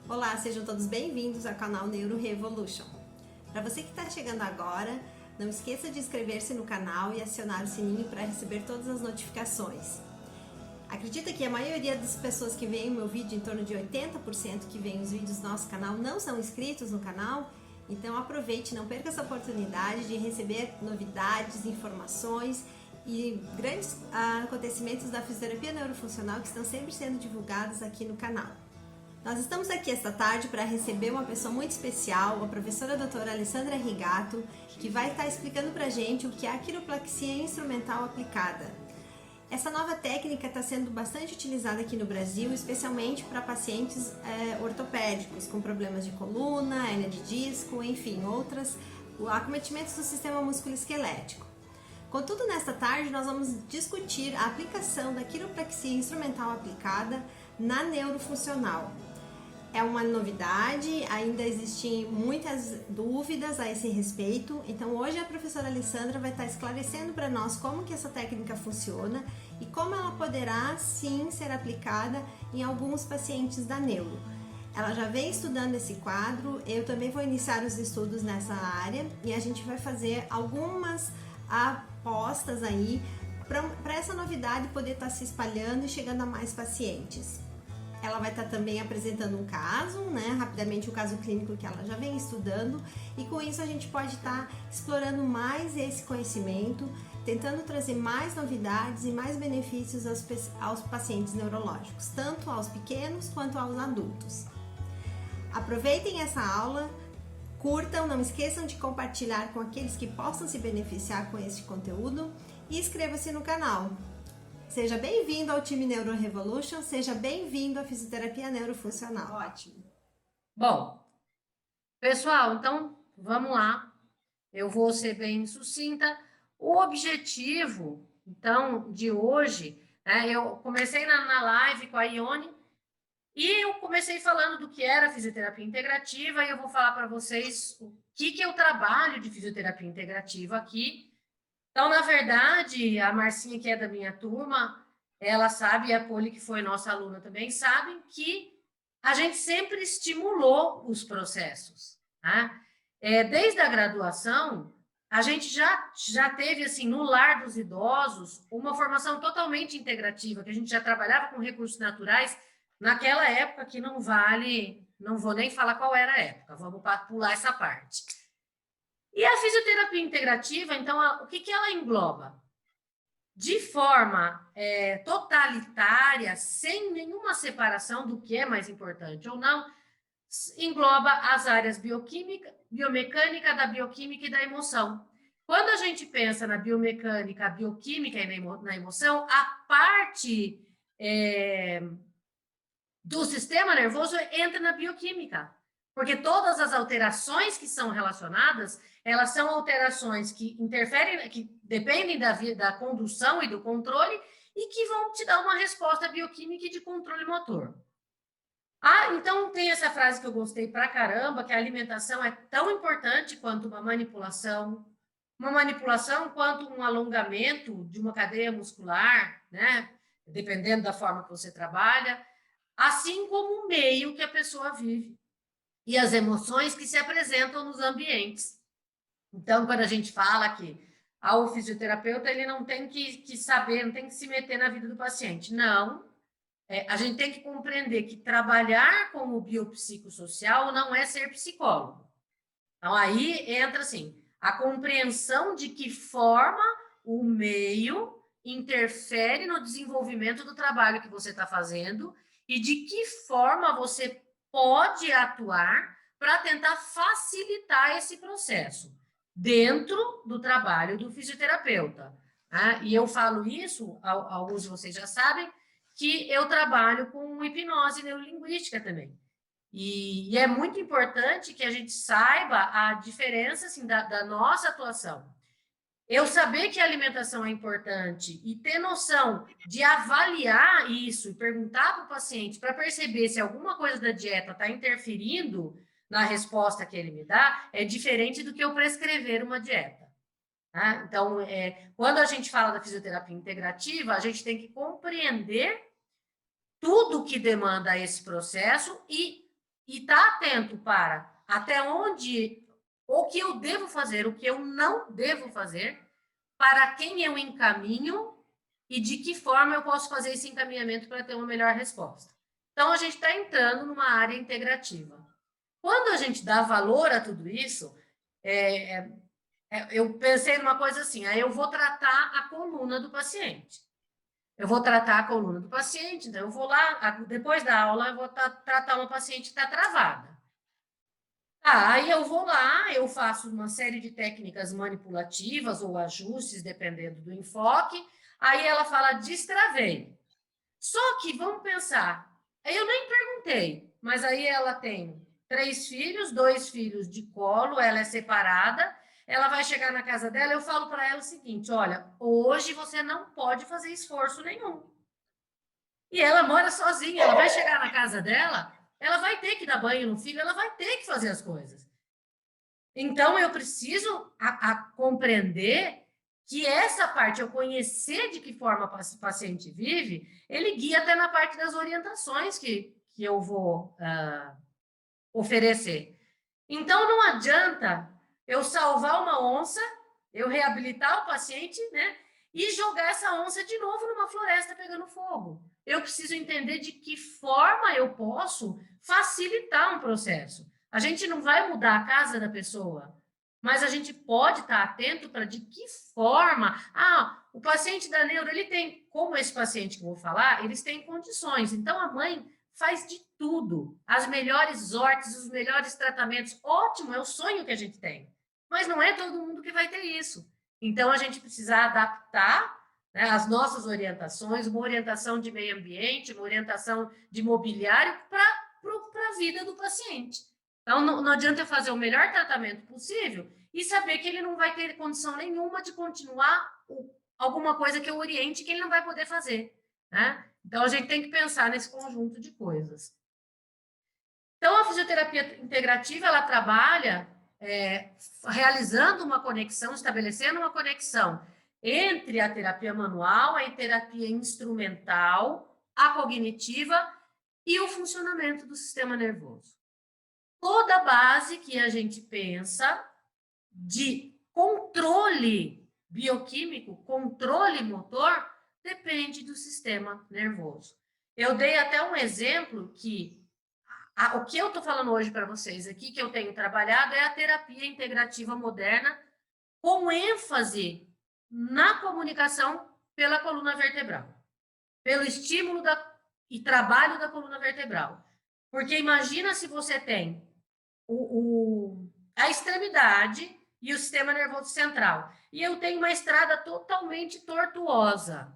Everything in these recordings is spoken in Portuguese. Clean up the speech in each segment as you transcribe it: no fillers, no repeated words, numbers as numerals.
Olá, sejam todos bem-vindos ao canal Neuro Revolution. Para você que está chegando agora, não esqueça de inscrever-se no canal e acionar o sininho para receber todas as notificações. Acredita que a maioria das pessoas que veem o meu vídeo, em torno de 80% que veem os vídeos do nosso canal, não são inscritos no canal? Então aproveite, não perca essa oportunidade de receber novidades, informações e grandes acontecimentos da fisioterapia neurofuncional que estão sempre sendo divulgados aqui no canal. Nós estamos aqui esta tarde para receber uma pessoa muito especial, a professora doutora Alessandra Rigato, que vai estar explicando para a gente o que é a quiropraxia instrumental aplicada. Essa nova técnica está sendo bastante utilizada aqui no Brasil, especialmente para pacientes ortopédicos com problemas de coluna, hernia de disco, enfim, outros acometimentos do sistema musculoesquelético. Contudo, nesta tarde nós vamos discutir a aplicação da quiropraxia instrumental aplicada na neurofuncional. É uma novidade, ainda existem muitas dúvidas a esse respeito, então hoje a professora Alessandra vai estar esclarecendo para nós como que essa técnica funciona e como ela poderá sim ser aplicada em alguns pacientes da neuro. Ela já vem estudando esse quadro, eu também vou iniciar os estudos nessa área e a gente vai fazer algumas apostas aí para essa novidade poder estar se espalhando e chegando a mais pacientes. Ela vai estar também apresentando um caso, rapidamente o caso clínico que ela já vem estudando, e com isso a gente pode estar explorando mais esse conhecimento, tentando trazer mais novidades e mais benefícios aos pacientes neurológicos, tanto aos pequenos quanto aos adultos. Aproveitem essa aula, curtam, não esqueçam de compartilhar com aqueles que possam se beneficiar com este conteúdo e inscreva-se no canal. Seja bem-vindo ao time Neuro Revolution, seja bem-vindo à fisioterapia neurofuncional. Ótimo. Bom, pessoal, então vamos lá. Eu vou ser bem sucinta. O objetivo, então, de hoje, eu comecei na live com a Ione e eu comecei falando do que era fisioterapia integrativa e eu vou falar para vocês o que eu trabalho de fisioterapia integrativa aqui. Então, na verdade, a Marcinha, que é da minha turma, ela sabe, e a Poli, que foi nossa aluna também, sabem que a gente sempre estimulou os processos. Tá? Desde a graduação, a gente já teve, assim, no lar dos idosos, uma formação totalmente integrativa, que a gente já trabalhava com recursos naturais, naquela época que não vale, não vou nem falar qual era a época, vamos pular essa parte. E a fisioterapia integrativa, então, o que ela engloba? De forma totalitária, sem nenhuma separação do que é mais importante ou não, engloba as áreas bioquímica, biomecânica, da bioquímica e da emoção. Quando a gente pensa na biomecânica, bioquímica e na emoção, a parte do sistema nervoso entra na bioquímica. Porque todas as alterações que são relacionadas, elas são alterações que interferem, que dependem da condução e do controle e que vão te dar uma resposta bioquímica e de controle motor. Então tem essa frase que eu gostei pra caramba, que a alimentação é tão importante quanto uma manipulação quanto um alongamento de uma cadeia muscular, né? Dependendo da forma que você trabalha, assim como o meio que a pessoa vive e as emoções que se apresentam nos ambientes. Então, quando a gente fala que o fisioterapeuta ele não tem que saber, não tem que se meter na vida do paciente. Não. A gente tem que compreender que trabalhar com o biopsicossocial não é ser psicólogo. Então, aí entra assim, a compreensão de que forma o meio interfere no desenvolvimento do trabalho que você está fazendo e de que forma você pode atuar para tentar facilitar esse processo dentro do trabalho do fisioterapeuta. E eu falo isso, alguns de vocês já sabem, que eu trabalho com hipnose neurolinguística também. E é muito importante que a gente saiba a diferença assim, da nossa atuação. Eu saber que a alimentação é importante e ter noção de avaliar isso e perguntar para o paciente para perceber se alguma coisa da dieta está interferindo na resposta que ele me dá, é diferente do que eu prescrever uma dieta. Tá? Então, quando a gente fala da fisioterapia integrativa, a gente tem que compreender tudo que demanda esse processo e e estar atento para até onde, o que eu devo fazer, o que eu não devo fazer, para quem eu encaminho e de que forma eu posso fazer esse encaminhamento para ter uma melhor resposta. Então, a gente está entrando numa área integrativa. Quando a gente dá valor a tudo isso, eu pensei numa coisa assim, aí eu vou tratar a coluna do paciente. Eu vou tratar a coluna do paciente, então eu vou lá, depois da aula, eu vou tratar uma paciente que está travada. Aí eu vou lá, eu faço uma série de técnicas manipulativas ou ajustes, dependendo do enfoque. Aí ela fala, destravei. Só que, vamos pensar, eu nem perguntei, mas aí ela tem 3 filhos, 2 filhos de colo, ela é separada, ela vai chegar na casa dela, eu falo para ela o seguinte, olha, hoje você não pode fazer esforço nenhum. E ela mora sozinha, ela vai chegar na casa dela, ela vai ter que dar banho no filho, ela vai ter que fazer as coisas. Então, eu preciso compreender que essa parte, eu conhecer de que forma o paciente vive, ele guia até na parte das orientações que eu vou oferecer. Então, não adianta eu salvar uma onça, eu reabilitar o paciente, né? E jogar essa onça de novo numa floresta pegando fogo. Eu preciso entender de que forma eu posso facilitar um processo. A gente não vai mudar a casa da pessoa, mas a gente pode estar atento para de que forma... o paciente da neuro, ele tem, como esse paciente que eu vou falar, eles têm condições. Então, a mãe faz de tudo, as melhores órteses, os melhores tratamentos. Ótimo, é o sonho que a gente tem. Mas não é todo mundo que vai ter isso. Então, a gente precisa adaptar, né, as nossas orientações, uma orientação de meio ambiente, uma orientação de mobiliário para a vida do paciente. Então, não adianta eu fazer o melhor tratamento possível e saber que ele não vai ter condição nenhuma de continuar alguma coisa que eu oriente que ele não vai poder fazer, né? Então, a gente tem que pensar nesse conjunto de coisas. Então, a fisioterapia integrativa, ela trabalha realizando uma conexão, estabelecendo uma conexão entre a terapia manual, a terapia instrumental, a cognitiva e o funcionamento do sistema nervoso. Toda base que a gente pensa de controle bioquímico, controle motor, depende do sistema nervoso. Eu dei até um exemplo que o que eu estou falando hoje para vocês aqui, que eu tenho trabalhado, é a terapia integrativa moderna, com ênfase na comunicação pela coluna vertebral, pelo estímulo e trabalho da coluna vertebral. Porque imagina se você tem a extremidade e o sistema nervoso central, e eu tenho uma estrada totalmente tortuosa,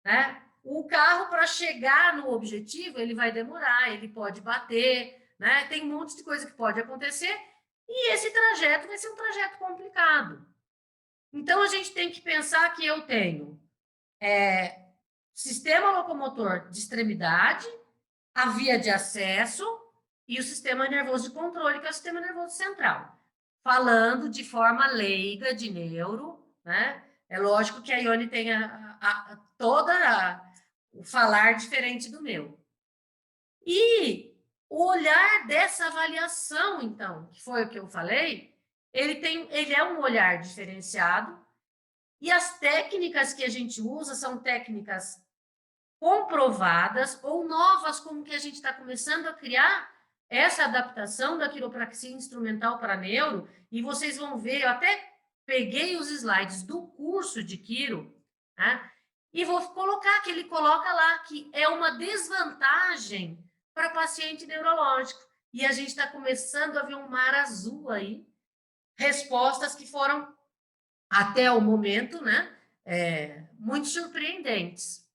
né? O carro, para chegar no objetivo, ele vai demorar, ele pode bater, né? Tem um monte de coisa que pode acontecer, e esse trajeto vai ser um trajeto complicado. Então, a gente tem que pensar que eu tenho sistema locomotor de extremidade, a via de acesso e o sistema nervoso de controle, que é o sistema nervoso central. Falando de forma leiga de neuro, né? É lógico que a Ione tem o falar diferente do meu. E o olhar dessa avaliação, então, que foi o que eu falei, ele é um olhar diferenciado, e as técnicas que a gente usa são técnicas comprovadas ou novas, como que a gente está começando a criar essa adaptação da quiropraxia instrumental para neuro, e vocês vão ver, eu até peguei os slides do curso de quiro, né? E vou colocar que ele coloca lá que é uma desvantagem para paciente neurológico. E a gente está começando a ver um mar azul aí, respostas que foram, até o momento, né, muito surpreendentes.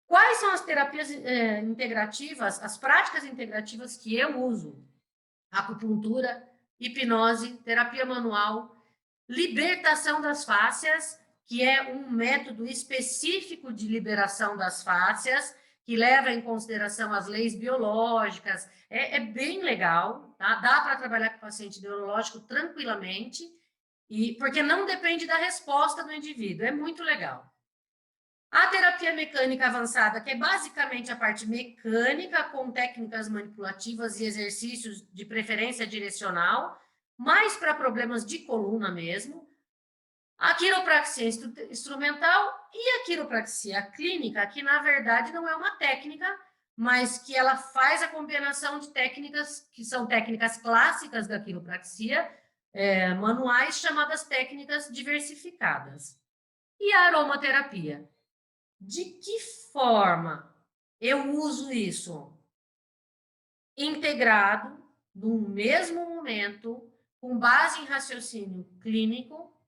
Quais são as terapias integrativas, as práticas integrativas que eu uso? Acupuntura, hipnose, terapia manual, libertação das fáscias, que é um método específico de liberação das fáscias, que leva em consideração as leis biológicas, é bem legal, tá? Dá para trabalhar com paciente neurológico tranquilamente, porque não depende da resposta do indivíduo, é muito legal. A terapia mecânica avançada, que é basicamente a parte mecânica, com técnicas manipulativas e exercícios de preferência direcional, mais para problemas de coluna mesmo. A quiropraxia instrumental e a quiropraxia clínica, que na verdade não é uma técnica, mas que ela faz a combinação de técnicas que são técnicas clássicas da quiropraxia, manuais, chamadas técnicas diversificadas. E a aromaterapia. De que forma eu uso isso? Integrado, no mesmo momento, com base em raciocínio clínico,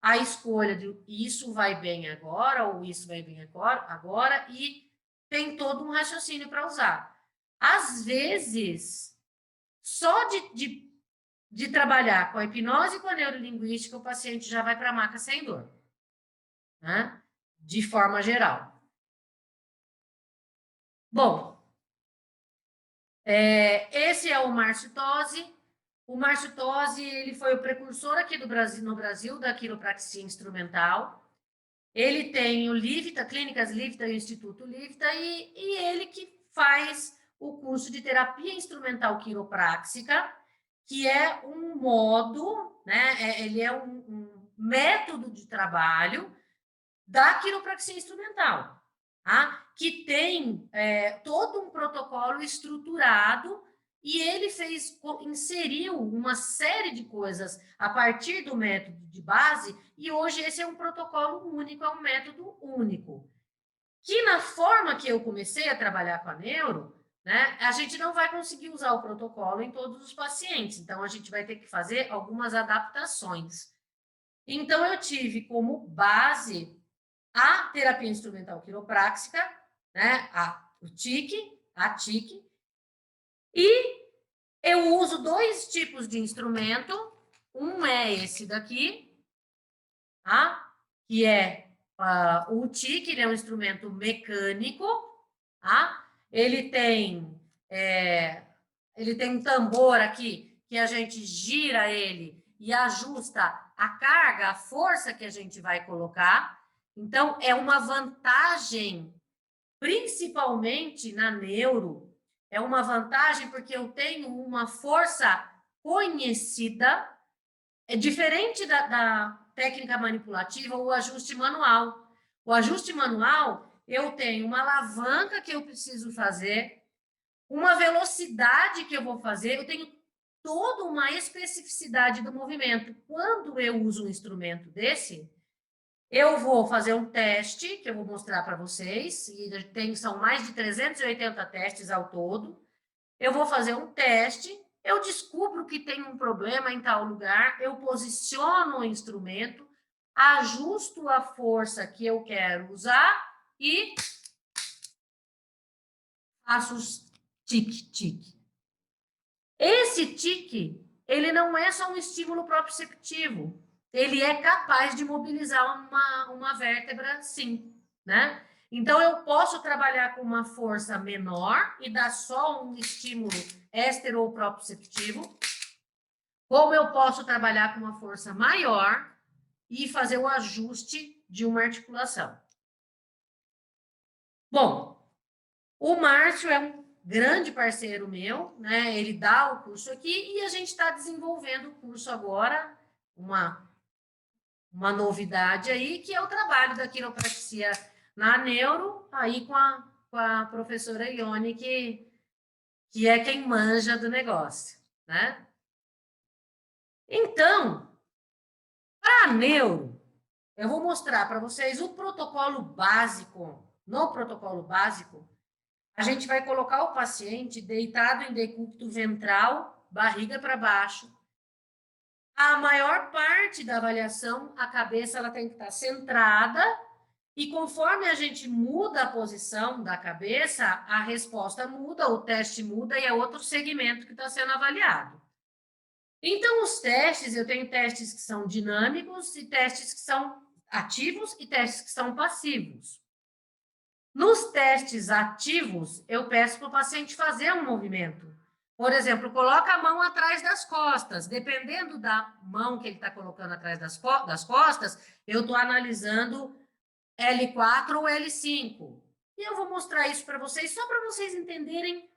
a escolha de isso vai bem agora ou isso vai bem agora e tem todo um raciocínio para usar. Às vezes, só de trabalhar com a hipnose e com a neurolinguística, o paciente já vai para a maca sem dor, né? De forma geral. Bom, esse é o Márcio Tosi. O Márcio Tosi, ele foi o precursor aqui no Brasil da quiropraxia instrumental. Ele tem o Livta, Clínicas Livta e o Instituto Livta, e ele que faz o curso de terapia instrumental quiropráxica, que é um modo, né? Ele é um método de trabalho da quiropraxia instrumental, tá? Que tem todo um protocolo estruturado e ele inseriu uma série de coisas a partir do método de base e hoje esse é um protocolo único, é um método único. Que na forma que eu comecei a trabalhar com a neuro, né, a gente não vai conseguir usar o protocolo em todos os pacientes, então a gente vai ter que fazer algumas adaptações. Então eu tive como base a terapia instrumental quiropráxica, né, o a TIC, e eu uso dois tipos de instrumento, um é esse daqui, tá? Que é o TIC, ele é um instrumento mecânico, tá? Ele tem um tambor aqui que a gente gira ele e ajusta a carga, a força que a gente vai colocar. Então, é uma vantagem, principalmente na neuro, é uma vantagem porque eu tenho uma força conhecida, é diferente da técnica manipulativa ou ajuste manual. O ajuste manual, eu tenho uma alavanca que eu preciso fazer, uma velocidade que eu vou fazer, eu tenho toda uma especificidade do movimento. Quando eu uso um instrumento desse, eu vou fazer um teste, que eu vou mostrar para vocês, e são mais de 380 testes ao todo. Eu vou fazer um teste, eu descubro que tem um problema em tal lugar, eu posiciono o instrumento, ajusto a força que eu quero usar e faço os tic-tic. Esse tique, ele não é só um estímulo proprioceptivo, ele é capaz de mobilizar uma vértebra, sim, né? Então, eu posso trabalhar com uma força menor e dar só um estímulo extero ou proprioceptivo, como eu posso trabalhar com uma força maior e fazer o ajuste de uma articulação. Bom, o Márcio é um grande parceiro meu, né? Ele dá o curso aqui e a gente está desenvolvendo o curso agora, uma novidade aí, que é o trabalho da quiropraxia na neuro, aí com a professora Ione, que é quem manja do negócio, né? Então, para a neuro, eu vou mostrar para vocês o protocolo básico. No protocolo básico, a gente vai colocar o paciente deitado em decúbito ventral, barriga para baixo. A maior parte da avaliação, a cabeça ela tem que estar centrada e conforme a gente muda a posição da cabeça, a resposta muda, o teste muda e é outro segmento que está sendo avaliado. Então, os testes, eu tenho testes que são dinâmicos e testes que são ativos e testes que são passivos. Nos testes ativos, eu peço para o paciente fazer um movimento. Por exemplo, coloca a mão atrás das costas. Dependendo da mão que ele está colocando atrás das costas, eu estou analisando L4 ou L5. E eu vou mostrar isso para vocês, só para vocês entenderem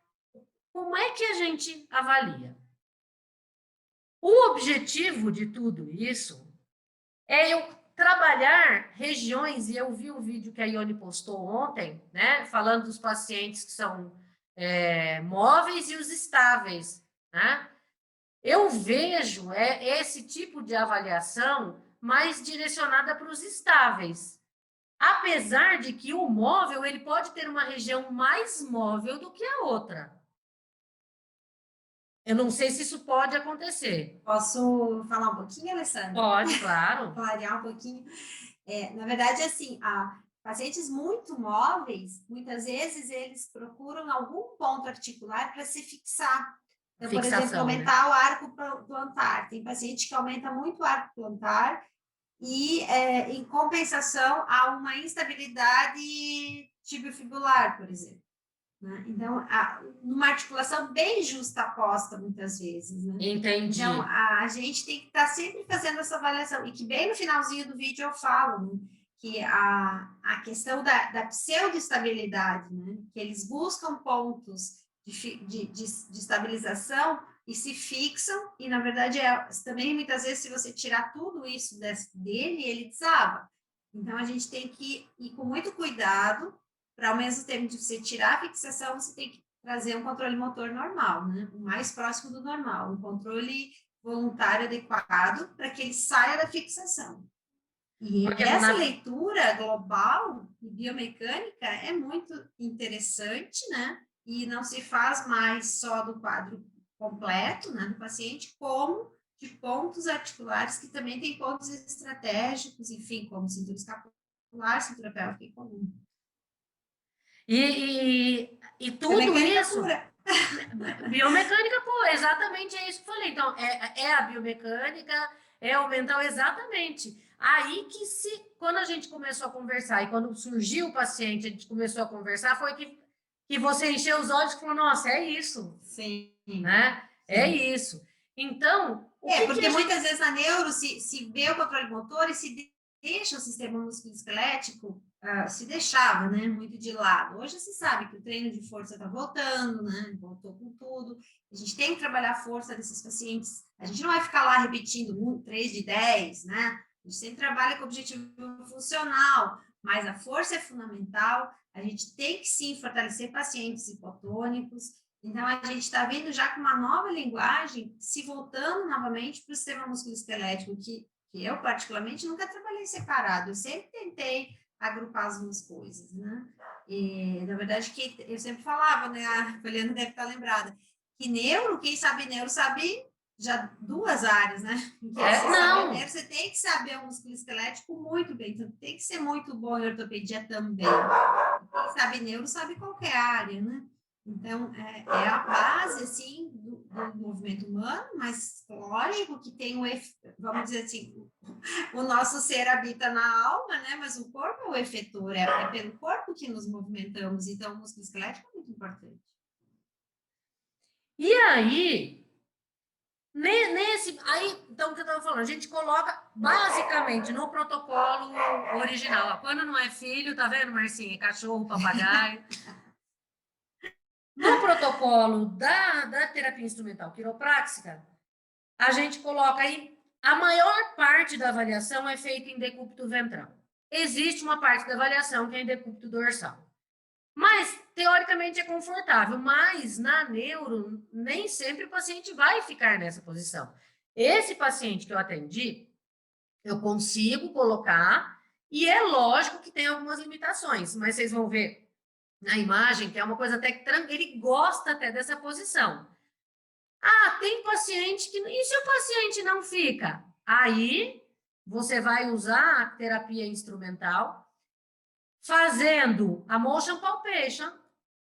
como é que a gente avalia. O objetivo de tudo isso é eu trabalhar regiões, e eu vi o vídeo que a Ione postou ontem, né, falando dos pacientes que são móveis e os estáveis, né? Eu vejo esse tipo de avaliação mais direcionada para os estáveis. Apesar de que o móvel ele pode ter uma região mais móvel do que a outra. Eu não sei se isso pode acontecer. Posso falar um pouquinho, Alessandra? Pode, claro. Clarear um pouquinho. Na verdade, assim, pacientes muito móveis, muitas vezes eles procuram algum ponto articular para se fixar. Então, por exemplo, aumentar, né, o arco plantar. Tem paciente que aumenta muito o arco plantar e, em compensação, há uma instabilidade tibiofibular, por exemplo. Né? Então, numa articulação bem justaposta, muitas vezes. Né? Entendi. Então, a gente tem que estar sempre fazendo essa avaliação. E que bem no finalzinho do vídeo eu falo, né? Que a questão da pseudoestabilidade, né? Que eles buscam pontos de estabilização e se fixam, e na verdade também muitas vezes se você tirar tudo isso dele, ele desaba. Então a gente tem que ir com muito cuidado, para ao mesmo tempo de você tirar a fixação, você tem que trazer um controle motor normal, né? O mais próximo do normal, um controle voluntário adequado para que ele saia da fixação. E essa leitura global e biomecânica é muito interessante, né? E não se faz mais só do quadro completo, né, do paciente, como de pontos articulares, que também tem pontos estratégicos, enfim, como cintura escapular, cintura pélvica e coluna. E tudo isso... Biomecânica, pô, exatamente é isso que eu falei. Então, é a biomecânica, é o mental, exatamente. Aí que quando a gente começou a conversar, e quando surgiu o paciente, a gente começou a conversar, foi que você encheu os olhos e falou, nossa, é isso. Sim. Né? Sim. É isso. Então, porque muitas vezes na neuro se vê o controle motor e se deixa o sistema musculoesquelético, se deixava, né, muito de lado. Hoje se sabe que o treino de força está voltando, né, voltou com tudo. A gente tem que trabalhar a força desses pacientes. A gente não vai ficar lá repetindo 3 de 10, né? A gente sempre trabalha com objetivo funcional, mas a força é fundamental. A gente tem que sim fortalecer pacientes hipotônicos. Então, a gente está vendo já com uma nova linguagem, se voltando novamente para o sistema musculoesquelético, que eu, particularmente, nunca trabalhei separado. Eu sempre tentei agrupar as duas coisas, né? E, na verdade, que eu sempre falava, né? A Poliana deve estar lembrada, que neuro, quem sabe neuro, sabe já 2 áreas, né? Não. Neuro, você tem que saber o musculoesquelético muito bem, então tem que ser muito bom em ortopedia também. Quem sabe neuro, sabe qualquer área, né? Então, é a base, assim, do movimento humano, mas lógico que tem vamos dizer assim, o nosso ser habita na alma, né? Mas o corpo é o efetor, é pelo corpo que nos movimentamos, então o músculo esquelético é muito importante. E aí, então, o que eu estava falando, a gente coloca basicamente no protocolo original, quando não é filho, tá vendo, Marcinha? Cachorro, papagaio... No protocolo da terapia instrumental quiropráxica, a gente coloca aí, a maior parte da avaliação é feita em decúbito ventral. Existe uma parte da avaliação que é em decúbito dorsal. Mas, teoricamente, é confortável, mas na neuro, nem sempre o paciente vai ficar nessa posição. Esse paciente que eu atendi, eu consigo colocar, e é lógico que tem algumas limitações, mas vocês vão ver na imagem, que é uma coisa até que ele gosta até dessa posição. Tem paciente que... E se o paciente não fica? Aí, você vai usar a terapia instrumental, fazendo a motion palpation,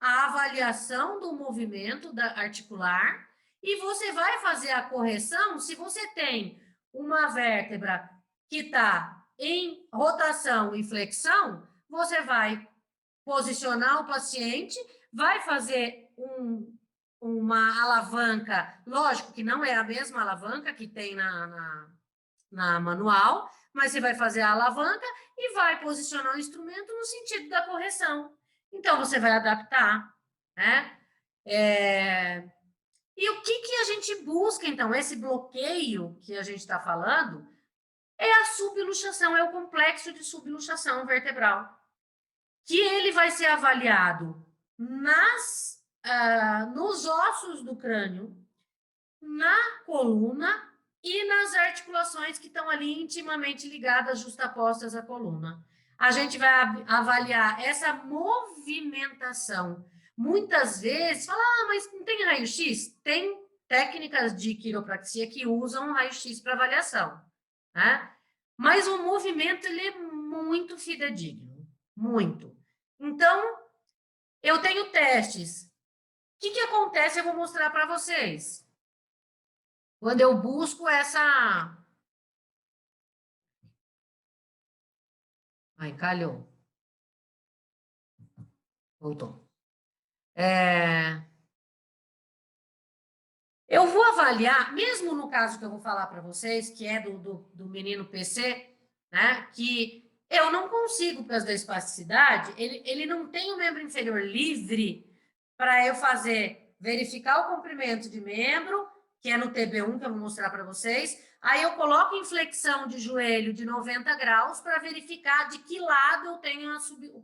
a avaliação do movimento articular, e você vai fazer a correção se você tem uma vértebra que está em rotação e flexão, você vai posicionar o paciente, vai fazer uma alavanca, lógico que não é a mesma alavanca que tem na manual, mas você vai fazer a alavanca e vai posicionar o instrumento no sentido da correção. Então, você vai adaptar, né? E o que a gente busca, então? Esse bloqueio que a gente está falando é a subluxação, é o complexo de subluxação vertebral, que ele vai ser avaliado nos ossos do crânio, na coluna e nas articulações que estão ali intimamente ligadas, justapostas à coluna. A gente vai avaliar essa movimentação. Muitas vezes, fala, mas não tem raio-x? Tem técnicas de quiropraxia que usam raio-x para avaliação, né? Mas o movimento, ele é muito fidedigno, muito. Então, eu tenho testes. O que acontece? Eu vou mostrar para vocês. Quando eu busco essa... Ai, calhou. Voltou. Eu vou avaliar, mesmo no caso que eu vou falar para vocês, que é do menino PC, né, que eu não consigo, por causa da espasticidade, ele não tem o membro inferior livre para eu verificar o comprimento de membro, que é no TB1, que eu vou mostrar para vocês. Aí eu coloco em flexão de joelho de 90 graus para verificar de que lado eu tenho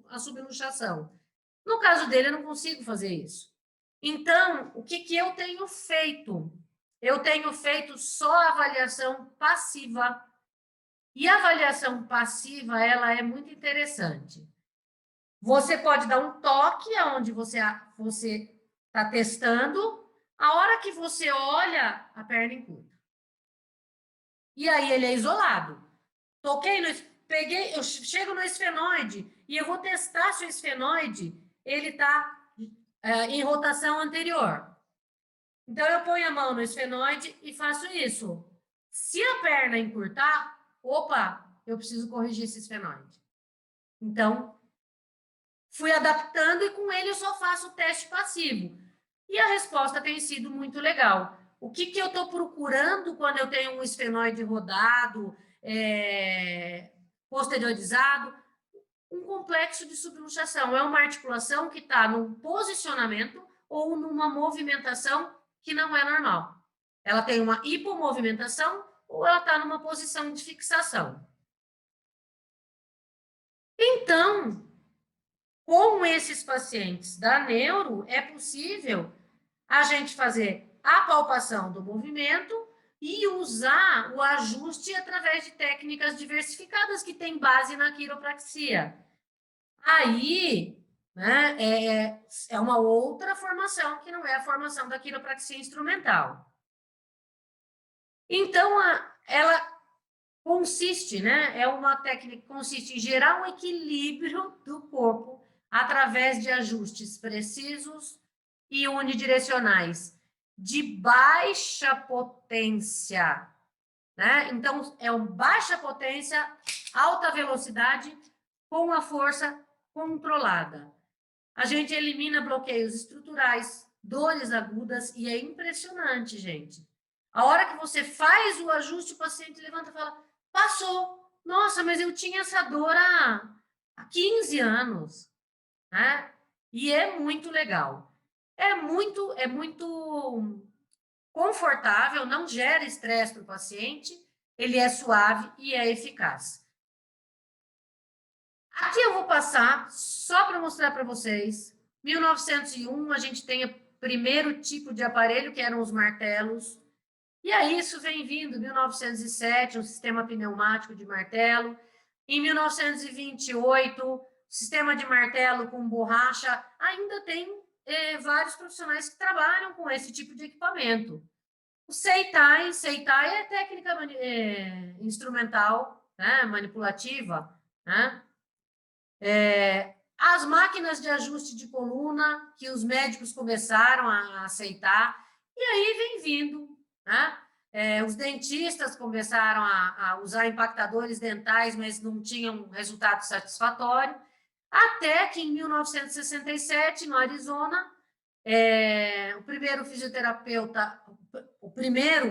a subluxação. No caso dele, eu não consigo fazer isso. Então, o que eu tenho feito? Eu tenho feito só avaliação passiva. E a avaliação passiva, ela é muito interessante. Você pode dar um toque aonde você está testando, a hora que você olha, a perna encurta. E aí ele é isolado. Eu chego no esfenoide e eu vou testar se o esfenoide ele está em rotação anterior. Então, eu ponho a mão no esfenoide e faço isso. Se a perna encurtar, opa, eu preciso corrigir esse esfenoide. Então, fui adaptando e com ele eu só faço o teste passivo. E a resposta tem sido muito legal. O que eu estou procurando quando eu tenho um esfenoide rodado, posteriorizado? Um complexo de subluxação. É uma articulação que está num posicionamento ou numa movimentação que não é normal. Ela tem uma hipomovimentação ou ela está numa posição de fixação. Então, com esses pacientes da neuro, é possível a gente fazer a palpação do movimento e usar o ajuste através de técnicas diversificadas que têm base na quiropraxia. Aí, né, é uma outra formação que não é a formação da quiropraxia instrumental. Então, ela consiste, né, é uma técnica que consiste em gerar um equilíbrio do corpo através de ajustes precisos e unidirecionais de baixa potência, né? Então, é uma baixa potência, alta velocidade com a força controlada. A gente elimina bloqueios estruturais, dores agudas e é impressionante, gente. A hora que você faz o ajuste, o paciente levanta e fala, passou. Nossa, mas eu tinha essa dor há 15 anos, né? E é muito legal. É muito confortável, não gera estresse para o paciente, ele é suave e é eficaz. Aqui eu vou passar, só para mostrar para vocês, 1901 a gente tem o primeiro tipo de aparelho, que eram os martelos, e aí isso vem vindo, 1907, um sistema pneumático de martelo, em 1928, sistema de martelo com borracha, ainda tem vários profissionais que trabalham com esse tipo de equipamento. O Seitai é técnica instrumental, né, manipulativa, né? As máquinas de ajuste de coluna, que os médicos começaram a aceitar, e aí vem vindo, né? Os dentistas começaram a usar impactadores dentais, mas não tinham resultado satisfatório, até que em 1967, no Arizona, o primeiro fisioterapeuta,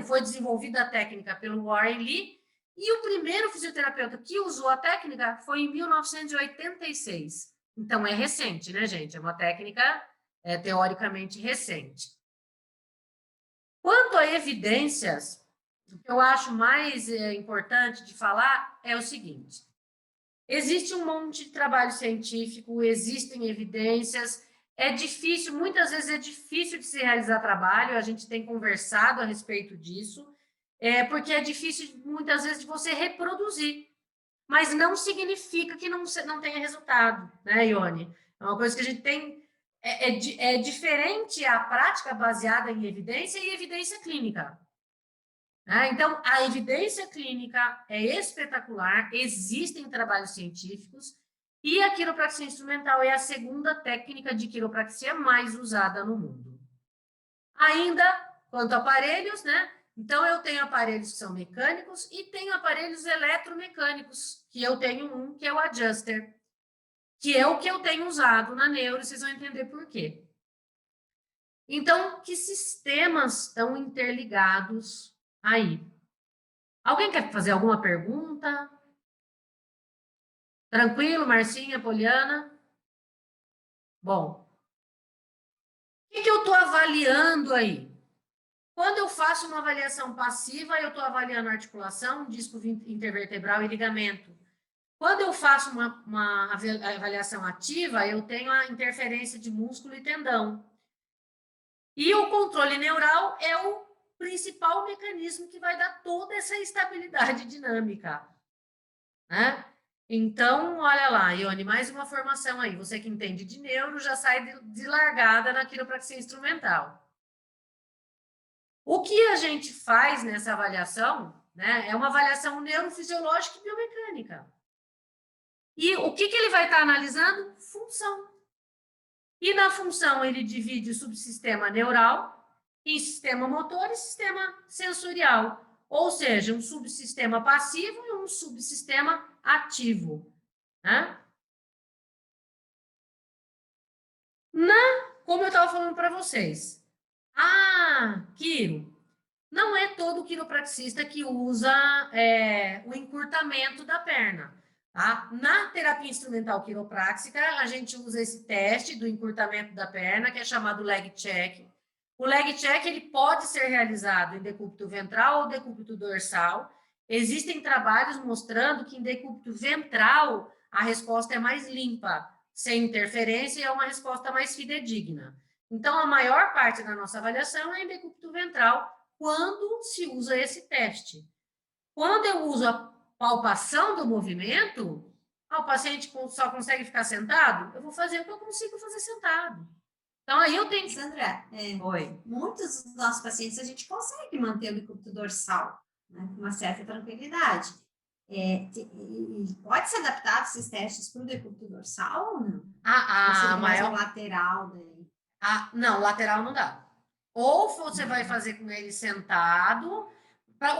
foi desenvolvida a técnica pelo Warren Lee, E o primeiro fisioterapeuta que usou a técnica foi em 1986. Então, é recente, né, gente? É uma técnica teoricamente recente. Quanto a evidências, o que eu acho mais importante de falar é o seguinte. Existe um monte de trabalho científico, existem evidências, é difícil, muitas vezes é difícil de se realizar trabalho, a gente tem conversado a respeito disso, porque é difícil, muitas vezes, de você reproduzir, mas não significa que não tenha resultado, né, Ione? É uma coisa que a gente tem, é diferente a prática baseada em evidência e evidência clínica. Então, a evidência clínica é espetacular, existem trabalhos científicos, e a quiropraxia instrumental é a segunda técnica de quiropraxia mais usada no mundo. Ainda, quanto a aparelhos, né? Então, eu tenho aparelhos que são mecânicos e tenho aparelhos eletromecânicos, que eu tenho um, que é o Adjuster, que é o que eu tenho usado na neuro, vocês vão entender por quê. Então, que sistemas estão interligados aí? Alguém quer fazer alguma pergunta? Tranquilo, Marcinha, Poliana? Bom, o que eu estou avaliando aí? Quando eu faço uma avaliação passiva, eu estou avaliando articulação, disco intervertebral e ligamento. Quando eu faço uma avaliação ativa, eu tenho a interferência de músculo e tendão. E o controle neural é o principal mecanismo que vai dar toda essa estabilidade dinâmica, né? Então, olha lá, Ione, mais uma formação aí. Você que entende de neuro já sai de largada na quiropraxia instrumental. O que a gente faz nessa avaliação, né, é uma avaliação neurofisiológica e biomecânica. E o que ele vai estar analisando? Função. E na função ele divide o subsistema neural em sistema motor e sistema sensorial. Ou seja, um subsistema passivo e um subsistema ativo. Né? Como eu estava falando para vocês, Quiro, não é todo quiropraxista que usa o encurtamento da perna. Tá? Na terapia instrumental quiropráxica, a gente usa esse teste do encurtamento da perna, que é chamado leg check. O leg check ele pode ser realizado em decúbito ventral ou decúbito dorsal. Existem trabalhos mostrando que em decúbito ventral a resposta é mais limpa, sem interferência, e é uma resposta mais fidedigna. Então, a maior parte da nossa avaliação é em decúbito ventral, quando se usa esse teste. Quando eu uso a palpação do movimento, o paciente só consegue ficar sentado, eu vou fazer o que eu consigo fazer sentado. Então, aí eu tenho que... Sandra, muitos dos nossos pacientes a gente consegue manter o decúbito dorsal, né, com uma certa tranquilidade. Pode ser adaptado esses testes para o decúbito dorsal ou não? A maior lateral daí. Não, lateral não dá. Ou você vai fazer com ele sentado.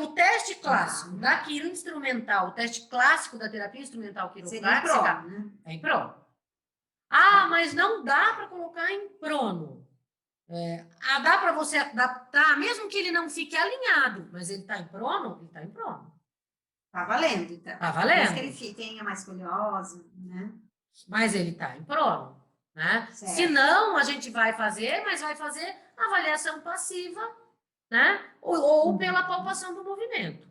O teste clássico da quiro instrumental, o teste clássico da terapia instrumental quiroprática, é em prono. Mas não dá para colocar em prono. Dá para você adaptar, mesmo que ele não fique alinhado, mas ele está em prono, ele está em prono. Tá valendo, então. Tá valendo. Mesmo que ele tenha mais escoliose, né? Mas ele está em prono. Né? Se não, a gente vai fazer, mas vai fazer avaliação passiva, né? Ou pela palpação do movimento.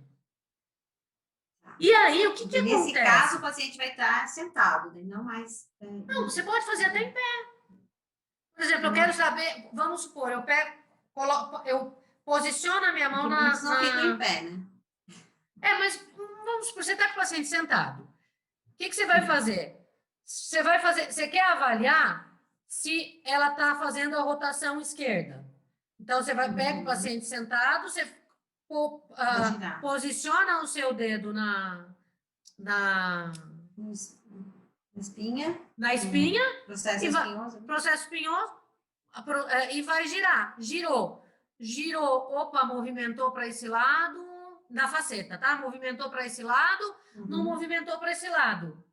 E aí, o que acontece? Nesse caso, o paciente vai estar sentado, né? Não mais... Não, você pode fazer até em pé. Por exemplo, eu quero saber, vamos supor, eu posiciono a minha mão na... Não fica em pé, né? Mas vamos supor, você está com o paciente sentado. O que você vai fazer? Você quer avaliar se ela está fazendo a rotação esquerda. Então, você pega o paciente sentado, você posiciona o seu dedo na espinha. Na espinha. Processo espinhoso. Processo espinhoso. E vai girar. Girou. Opa, movimentou para esse lado. Na faceta, tá? Movimentou para esse lado, não movimentou para esse lado.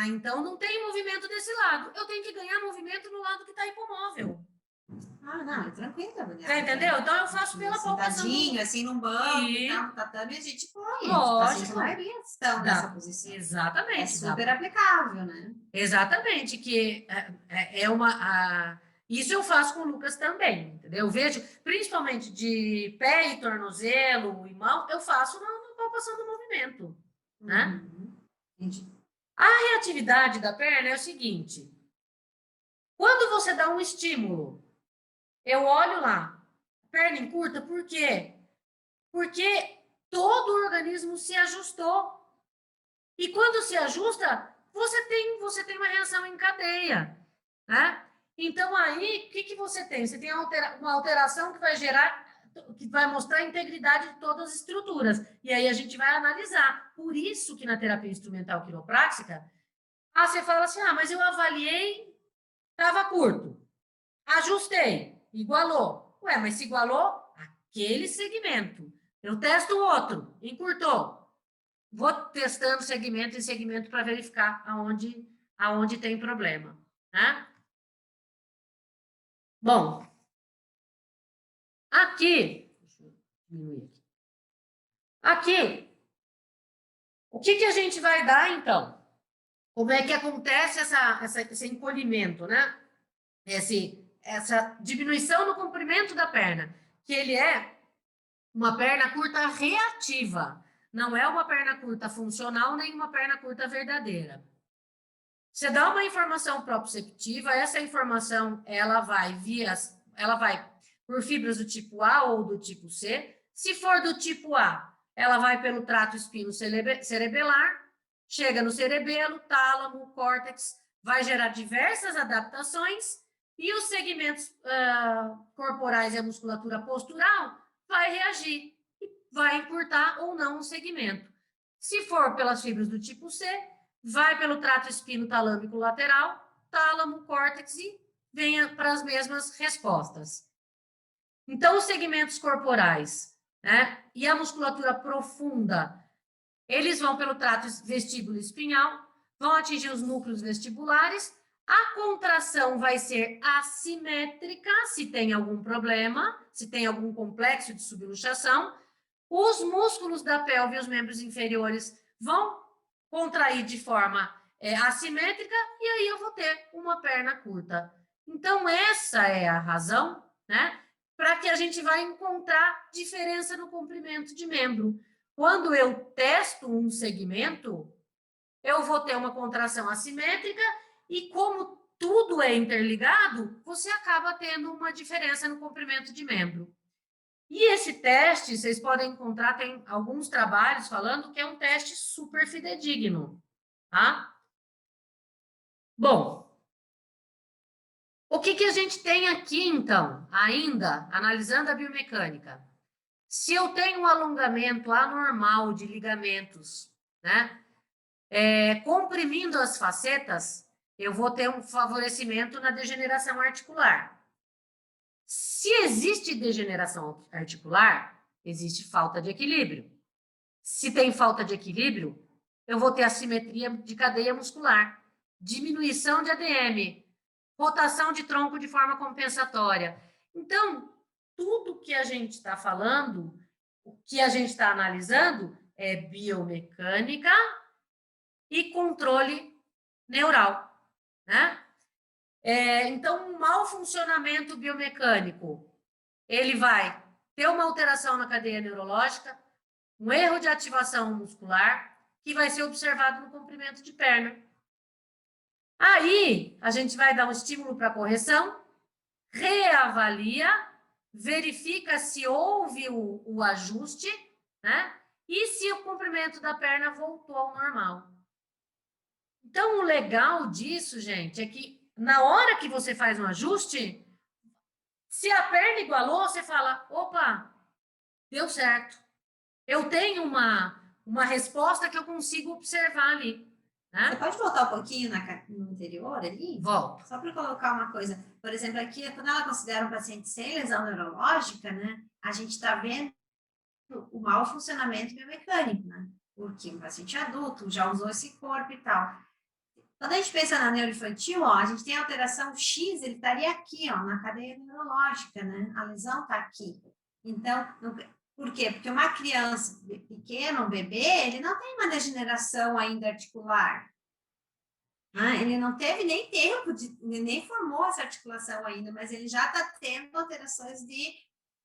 Então não tem movimento desse lado. Eu tenho que ganhar movimento no lado que está hipomóvel. Ah, não, é tranquilo. Você entendeu? Então, eu faço pela palpação. Sentadinho, assim, num banco, E... no tatame, a gente põe. Lógico. Os pacientes, a maioria estão nessa posição. Exatamente. É super aplicável, né? Exatamente, que é uma... Isso eu faço com o Lucas também, entendeu? Eu vejo, principalmente de pé e tornozelo e mão, eu faço na palpação do movimento, né? Entendi. A reatividade da perna é o seguinte, quando você dá um estímulo, eu olho lá, perna encurta, por quê? Porque todo o organismo se ajustou. E quando se ajusta, você tem uma reação em cadeia, né? Então, aí, o que você tem? Você tem uma alteração que vai gerar, que vai mostrar a integridade de todas as estruturas. E aí a gente vai analisar. Por isso que na terapia instrumental quiropráxica, você fala assim, mas eu avaliei, estava curto. Ajustei, igualou. Ué, mas se igualou, aquele segmento. Eu testo o outro, encurtou. Vou testando segmento em segmento para verificar aonde tem problema, né? Bom, aqui, deixa eu diminuir aqui. Aqui, o que a gente vai dar, então? Como é que acontece esse encolhimento, né? Essa diminuição no comprimento da perna, que ele é uma perna curta reativa, não é uma perna curta funcional, nem uma perna curta verdadeira. Você dá uma informação proprioceptiva, essa informação ela vai por fibras do tipo A ou do tipo C. Se for do tipo A, ela vai pelo trato espino-cerebelar, chega no cerebelo, tálamo, córtex, vai gerar diversas adaptações e os segmentos corporais e a musculatura postural vai reagir e vai encurtar ou não o segmento. Se for pelas fibras do tipo C, vai pelo trato espino-talâmico lateral, tálamo, córtex e venha para as mesmas respostas. Então, os segmentos corporais, né, e a musculatura profunda, eles vão pelo trato vestíbulo espinhal, vão atingir os núcleos vestibulares, a contração vai ser assimétrica, se tem algum problema, se tem algum complexo de subluxação, os músculos da pelve e os membros inferiores vão contrair de forma assimétrica e aí eu vou ter uma perna curta. Então, essa é a razão, né, para que a gente vai encontrar diferença no comprimento de membro. Quando eu testo um segmento, eu vou ter uma contração assimétrica e como tudo é interligado, você acaba tendo uma diferença no comprimento de membro. E esse teste, vocês podem encontrar, tem alguns trabalhos falando que é um teste super fidedigno, tá? Bom, o que a gente tem aqui, então, ainda, analisando a biomecânica? Se eu tenho um alongamento anormal de ligamentos, né, comprimindo as facetas, eu vou ter um favorecimento na degeneração articular. Se existe degeneração articular, existe falta de equilíbrio. Se tem falta de equilíbrio, eu vou ter assimetria de cadeia muscular, diminuição de ADM, rotação de tronco de forma compensatória. Então, tudo que a gente está falando, o que a gente está analisando é biomecânica e controle neural, né? Então, um mau funcionamento biomecânico, ele vai ter uma alteração na cadeia neurológica, um erro de ativação muscular, que vai ser observado no comprimento de perna. Aí, a gente vai dar um estímulo para correção, reavalia, verifica se houve o ajuste, né? E se o comprimento da perna voltou ao normal. Então, o legal disso, gente, é que na hora que você faz um ajuste, se a perna igualou, você fala, opa, deu certo. Eu tenho uma resposta que eu consigo observar ali. Né? Você pode voltar um pouquinho no anterior ali? Volto. Só para colocar uma coisa. Por exemplo, aqui, quando ela considera um paciente sem lesão neurológica, né, a gente está vendo o mau funcionamento biomecânico, né? Porque um paciente adulto já usou esse corpo e tal. Quando a gente pensa na neuroinfantil, ó, a gente tem a alteração X, ele estaria aqui, ó, na cadeia neurológica, né? A lesão está aqui. Então, por quê? Porque uma criança pequena, um bebê, ele não tem uma degeneração ainda articular. Né? Ele não teve nem tempo, nem formou essa articulação ainda, mas ele já está tendo alterações de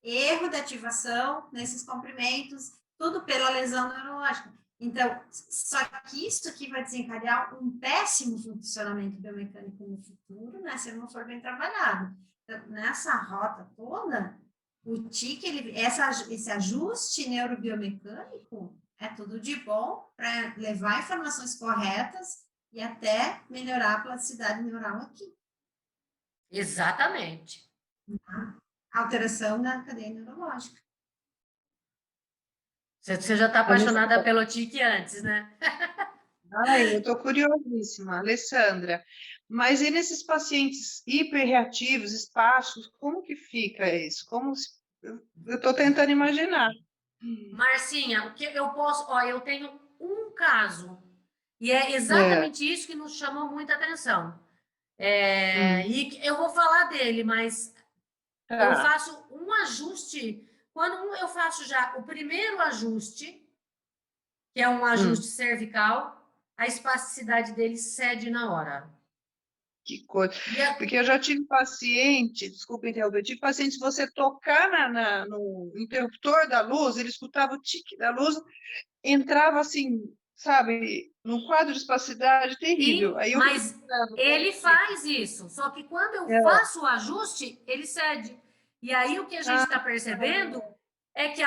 erro de ativação nesses comprimentos, tudo pela lesão neurológica. Então, só que isso aqui vai desencadear um péssimo funcionamento biomecânico no futuro, né, se ele não for bem trabalhado. Então, nessa rota toda, o TIC, esse ajuste neurobiomecânico é tudo de bom para levar informações corretas e até melhorar a plasticidade neural aqui. Exatamente. Alteração da cadeia neurológica. Você já está apaixonada pelo TIC antes, né? Ai, eu estou curiosíssima, Alessandra. Mas e nesses pacientes hiperreativos, espasmos, como que fica isso? Eu estou tentando imaginar. Marcinha, o que eu posso... Ó, eu tenho um caso, e é exatamente isso que nos chamou muita atenção. E eu vou falar dele, mas eu faço um ajuste... Quando eu faço já o primeiro ajuste, que é um ajuste cervical, a espasticidade dele cede na hora. Que coisa. Porque eu já tive paciente, desculpa interromper, tive paciente, se você tocar no interruptor da luz, ele escutava o tique da luz, entrava assim, sabe, num quadro de espasticidade terrível. Sim, Aí eu mas ele faz isso, só que quando eu faço o ajuste, ele cede. E aí o que a gente está percebendo é que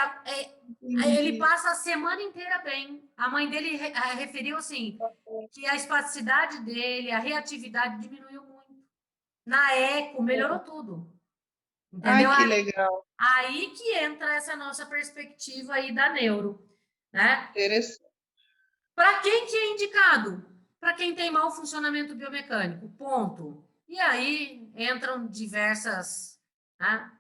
ele passa a semana inteira bem. A mãe dele referiu assim, que a espasticidade dele, a reatividade diminuiu muito. Na eco, melhorou tudo. Entendeu? Ai, que legal. Aí que entra essa nossa perspectiva aí da neuro, né? Interessante. Para quem que é indicado? Para quem tem mau funcionamento biomecânico, ponto. E aí entram diversas... Né?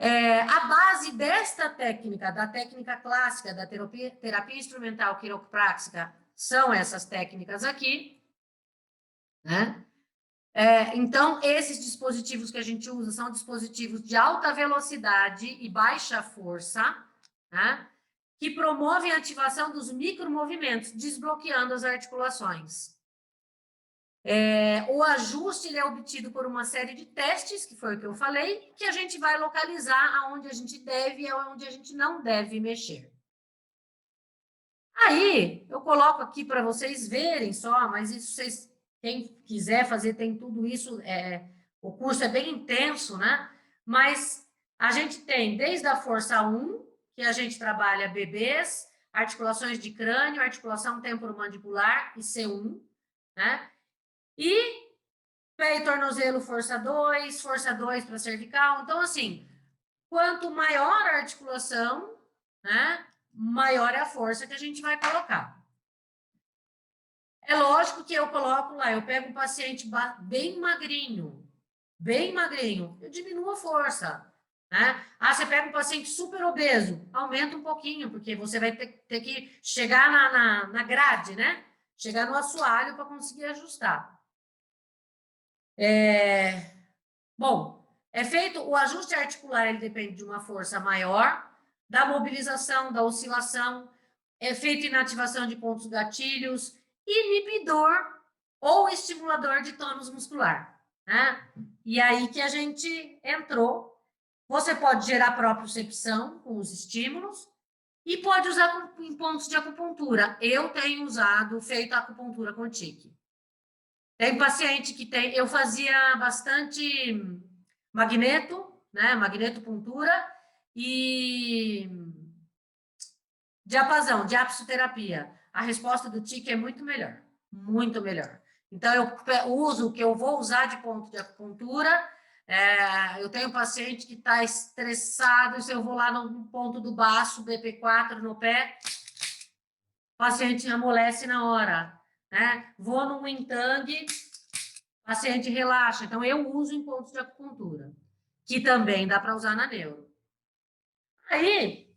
A base desta técnica, da técnica clássica, da terapia instrumental quiropráxica, são essas técnicas aqui. Né? Então, esses dispositivos que a gente usa são dispositivos de alta velocidade e baixa força, né? Que promovem a ativação dos micromovimentos, desbloqueando as articulações. O ajuste ele é obtido por uma série de testes, que foi o que eu falei, que a gente vai localizar aonde a gente deve e aonde a gente não deve mexer. Aí, eu coloco aqui para vocês verem só, mas isso vocês, quem quiser fazer, tem tudo isso, o curso é bem intenso, né? Mas a gente tem desde a força 1, que a gente trabalha bebês, articulações de crânio, articulação temporomandibular e C1, né? E pé e tornozelo, força 2 para cervical. Então, assim, quanto maior a articulação, né, maior é a força que a gente vai colocar. É lógico que eu coloco lá, eu pego um paciente bem magrinho, eu diminuo a força. Né? Você pega um paciente super obeso, aumenta um pouquinho, porque você vai ter que chegar na grade, né? Chegar no assoalho para conseguir ajustar. Bom, é feito o ajuste articular, ele depende de uma força maior, da mobilização, da oscilação, é feito inativação de pontos gatilhos, inibidor ou estimulador de tônus muscular. Né? E aí que a gente entrou. Você pode gerar propriocepção com os estímulos e pode usar em pontos de acupuntura. Eu tenho usado, feito acupuntura com tique. Tem paciente que tem... Eu fazia bastante magneto, né? Magneto-puntura e diapasão, diapsoterapia. A resposta do tique é muito melhor, muito melhor. Então, eu uso o que eu vou usar de ponto de acupuntura. Eu tenho paciente que está estressado, se eu vou lá no ponto do baço, BP4 no pé, o paciente amolece na hora. Né? Vou no Wintang, paciente relaxa. Então, eu uso em pontos de acupuntura, que também dá para usar na neuro. Aí,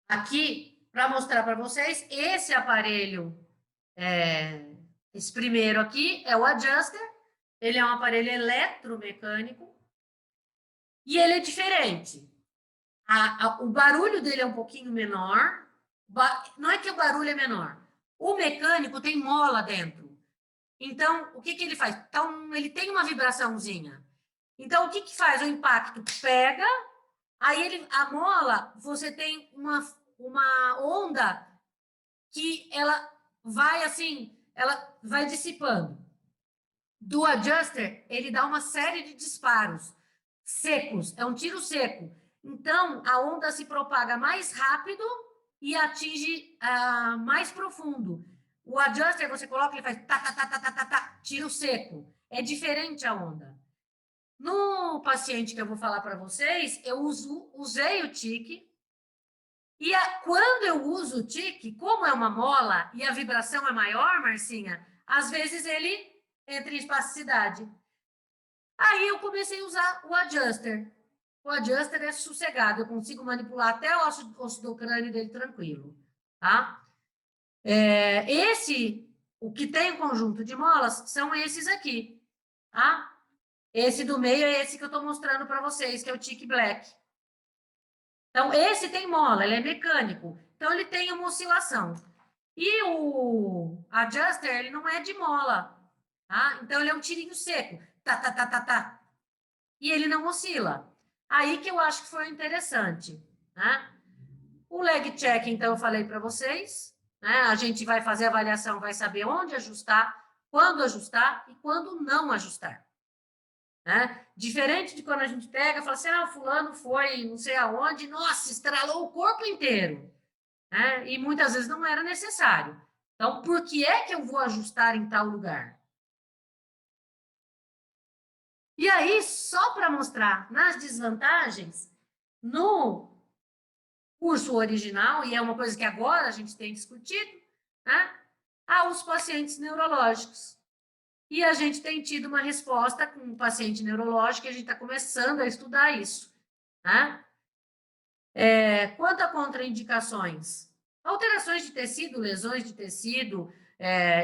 aqui, para mostrar para vocês, esse aparelho Esse primeiro aqui é o adjuster, ele é um aparelho eletromecânico e ele é diferente. O barulho dele é um pouquinho menor, não é que o barulho é menor, o mecânico tem mola dentro. Então, o que ele faz? Então, ele tem uma vibraçãozinha. Então, o que faz? O impacto pega, aí a mola, você tem uma onda que ela vai assim, ela vai dissipando. Do adjuster, ele dá uma série de disparos secos, é um tiro seco. Então, a onda se propaga mais rápido e atinge mais profundo. O adjuster, você coloca, ele faz tá, tá, tá, tá, tá, tá, tá, tiro seco. É diferente a onda. No paciente que eu vou falar para vocês, eu usei o tique. E quando eu uso o tique, como é uma mola e a vibração é maior, Marcinha, às vezes ele entra em espasticidade. Aí eu comecei a usar o adjuster. O adjuster é sossegado, eu consigo manipular até o osso do crânio dele tranquilo, tá? O que tem um conjunto de molas são esses aqui, tá? Esse do meio é esse que eu estou mostrando para vocês, que é o tique black. Então, esse tem mola, ele é mecânico, então ele tem uma oscilação. E o adjuster, ele não é de mola, tá? Então, ele é um tirinho seco, tá, tá, tá, tá, tá. E ele não oscila. Aí que eu acho que foi interessante, né? O leg check, então, eu falei para vocês, né? A gente vai fazer a avaliação, vai saber onde ajustar, quando ajustar e quando não ajustar. Né? Diferente de quando a gente pega e fala assim, o fulano foi não sei aonde, nossa, estralou o corpo inteiro. Né? E muitas vezes não era necessário. Então, por que é que eu vou ajustar em tal lugar? E aí, só para mostrar nas desvantagens, no curso original, e é uma coisa que agora a gente tem discutido, né? Há os pacientes neurológicos. E a gente tem tido uma resposta com um paciente neurológico e a gente está começando a estudar isso. Né? Quanto a contraindicações? Alterações de tecido, lesões de tecido,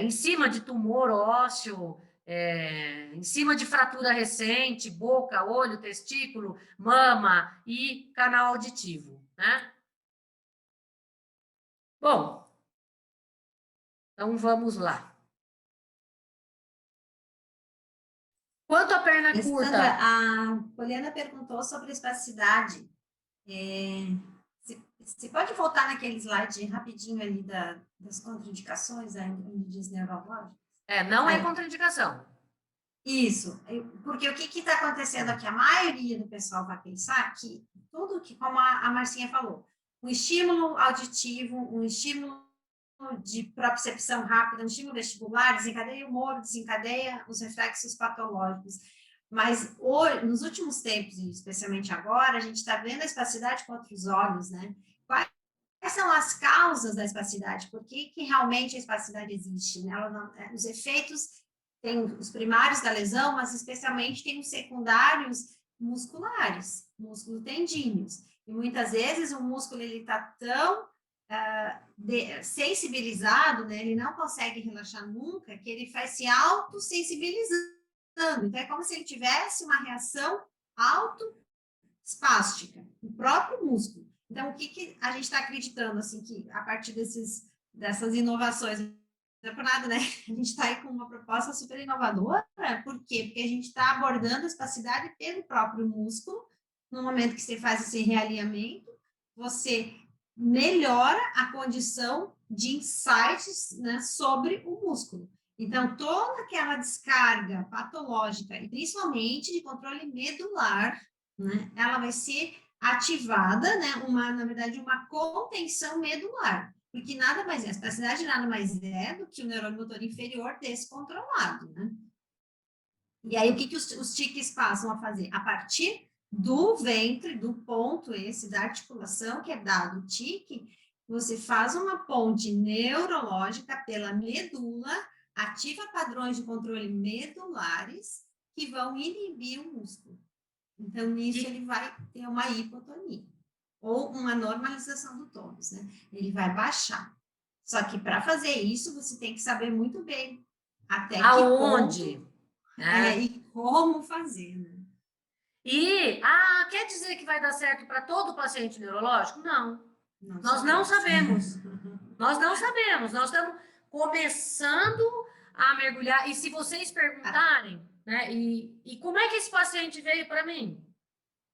em cima de tumor ósseo, em cima de fratura recente, boca, olho, testículo, mama e canal auditivo. Né? Bom, então vamos lá. Quanto à perna curta? Sandra, a Poliana perguntou sobre espasticidade. Você pode voltar naquele slide rapidinho ali das contraindicações, onde diz neurológico? Não é contraindicação. Isso, porque o que está acontecendo aqui? A maioria do pessoal vai pensar que tudo que, como a Marcinha falou, um estímulo auditivo, um estímulo de propriocepção rápida, um estímulo vestibular, desencadeia o humor, desencadeia os reflexos patológicos. Mas hoje, nos últimos tempos, e especialmente agora, a gente está vendo a espasticidade com outros olhos, né? Quais são as causas da espasticidade? Por que realmente a espasticidade existe? Né? Os efeitos tem os primários da lesão, mas especialmente tem os secundários musculares, músculos tendíneos. E muitas vezes o músculo ele está tão sensibilizado, né? Ele não consegue relaxar nunca, que ele vai se autossensibilizando. Então, é como se ele tivesse uma reação autoespástica, o próprio músculo. Então, o que a gente está acreditando, assim, que a partir dessas inovações, não é por nada, né? A gente está aí com uma proposta super inovadora. Por quê? Porque a gente está abordando a espasticidade pelo próprio músculo. No momento que você faz esse realinhamento, você melhora a condição de insights, né, sobre o músculo. Então, toda aquela descarga patológica, e principalmente de controle medular, né, ela vai ser ativada, né, na verdade, uma contenção medular. Porque nada mais é, a espasticidade nada mais é do que o neurônio motor inferior descontrolado, né? E aí, o que os tiques passam a fazer? A partir do ventre, do ponto esse, da articulação que é dado o tique, você faz uma ponte neurológica pela medula, ativa padrões de controle medulares que vão inibir o músculo. Então, nisso ele vai ter uma hipotonia ou uma normalização do tônus, né? Ele vai baixar. Só que para fazer isso, você tem que saber muito bem Até que aonde, ponto, né? e como fazer, né? E, quer dizer que vai dar certo para todo paciente neurológico? Não, Não nós não sabemos. sabemos. Nós não sabemos, nós estamos começando a mergulhar. E se vocês perguntarem, né, e como é que esse paciente veio para mim?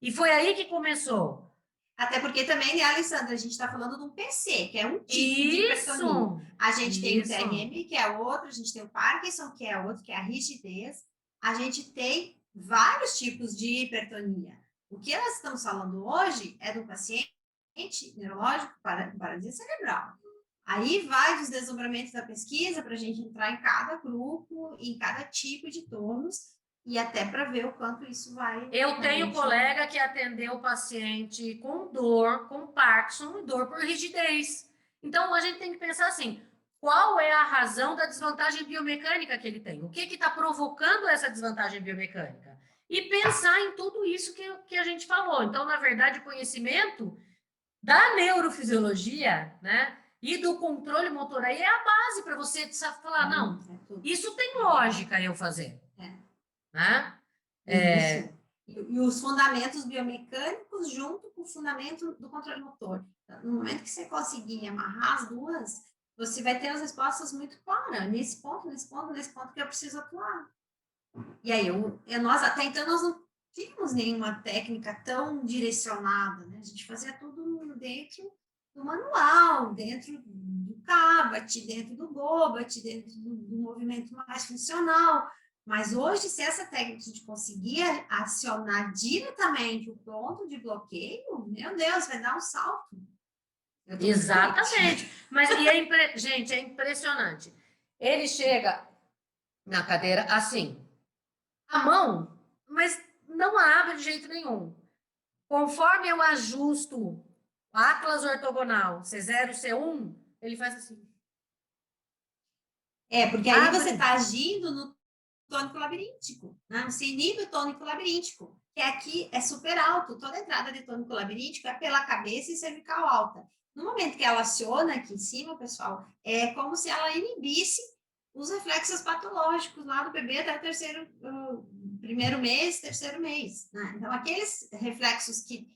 E foi aí que começou. Até porque também, né, Alessandra, a gente está falando de um PC, que é um tipo de hipertonia. A gente tem o TRM, que é outro, a gente tem o Parkinson, que é outro, que é a rigidez. A gente tem vários tipos de hipertonia. O que nós estamos falando hoje é do paciente neurológico para paralisia cerebral. Aí vai dos desdobramentos da pesquisa para a gente entrar em cada grupo, em cada tipo de tônus, e até para ver o quanto isso vai... Eu tenho colega que atendeu o paciente com dor, com Parkinson e dor por rigidez. Então, a gente tem que pensar assim, qual é a razão da desvantagem biomecânica que ele tem? O que está provocando essa desvantagem biomecânica? E pensar em tudo isso que a gente falou. Então, na verdade, o conhecimento da neurofisiologia, né, e do controle motor aí é a base para você falar, não, isso tem lógica eu fazer. Né? Isso. E os fundamentos biomecânicos junto com o fundamento do controle motor. No momento que você conseguir amarrar as duas, você vai ter as respostas muito claras. Nesse ponto que eu preciso atuar. E aí, nós até então, nós não tínhamos nenhuma técnica tão direcionada, né? A gente fazia tudo dentro do manual, dentro do CABAT, dentro do GOBAT, dentro do movimento mais funcional. Mas hoje, se essa técnica a gente conseguir acionar diretamente o ponto de bloqueio, meu Deus, vai dar um salto. Exatamente. Mas, gente, é impressionante. Ele chega na cadeira assim, a mão, mas não abre de jeito nenhum. Conforme eu ajusto o Atlas ortogonal C0, C1, ele faz assim. Porque aí você está agindo no tônico labiríntico, né? Você inibe o tônico labiríntico, que aqui é super alto. Toda entrada de tônico labiríntico é pela cabeça e cervical alta. No momento que ela aciona aqui em cima, pessoal, é como se ela inibisse os reflexos patológicos lá do bebê até o primeiro mês, terceiro mês. Né? Então, aqueles reflexos que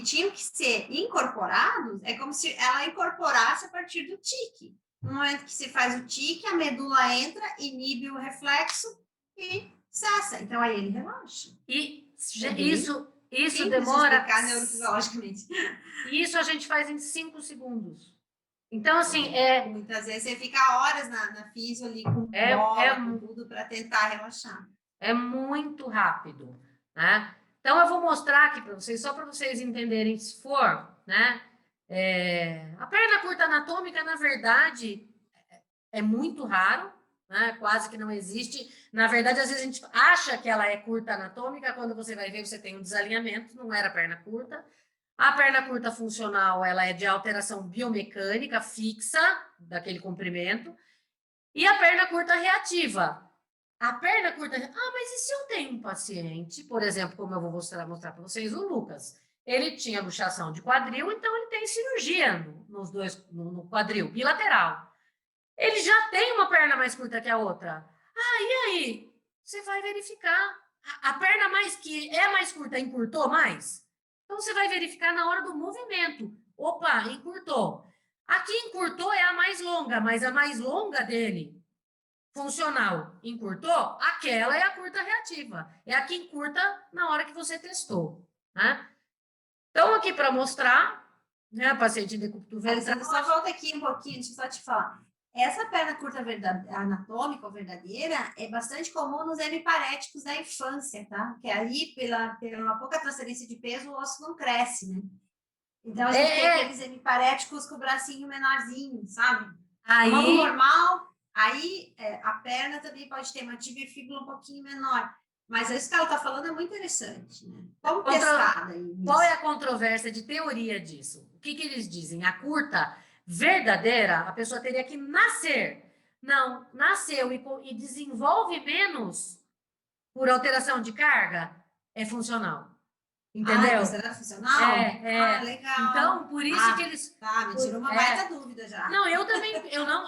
tinham que ser incorporados, é como se ela incorporasse a partir do tique. No momento que se faz o tique, a medula entra, inibe o reflexo e cessa. Então, aí ele relaxa. E isso demora... explicar neurofisiologicamente. Isso a gente faz em 5 segundos. Então, assim, muitas vezes você fica horas na físio ali com bola, com tudo, para tentar relaxar. É muito rápido, né? Então, eu vou mostrar aqui para vocês, só para vocês entenderem, se for, né? A perna curta anatômica, na verdade, é muito raro, né? Quase que não existe. Na verdade, às vezes a gente acha que ela é curta anatômica, quando você vai ver, você tem um desalinhamento, não era perna curta. A perna curta funcional, ela é de alteração biomecânica fixa, daquele comprimento, e a perna curta reativa. A perna curta... mas e se eu tenho um paciente, por exemplo, como eu vou mostrar para vocês, o Lucas, ele tinha luxação de quadril, então ele tem cirurgia no quadril, bilateral. Ele já tem uma perna mais curta que a outra. E aí? Você vai verificar. A perna que é mais curta, encurtou mais? Então, você vai verificar na hora do movimento. Opa, encurtou. Aqui encurtou é a mais longa, mas a mais longa dele, funcional, encurtou, aquela é a curta reativa. É a que encurta na hora que você testou. Né? Então, aqui para mostrar, né, a paciente de decúbito ventral. Só volta aqui um pouquinho, deixa eu só te falar. Essa perna curta anatômica ou verdadeira é bastante comum nos hemiparéticos da infância, tá? Que aí, pela pouca transferência de peso, o osso não cresce, né? Então, a gente tem aqueles hemiparéticos com o bracinho menorzinho, sabe? Aí, mão normal, aí a perna também pode ter uma tibia e fíbula um pouquinho menor. Mas isso que ela está falando é muito interessante, né? Como testar daí? Qual é a controvérsia de teoria disso? O que eles dizem? A curta verdadeira, a pessoa teria que nascer. Não, nasceu e desenvolve menos por alteração de carga, é funcional. Entendeu? Considerado funcional? Legal. Então, por isso que eles... Tá, me tirou uma baita dúvida já. Não, eu também,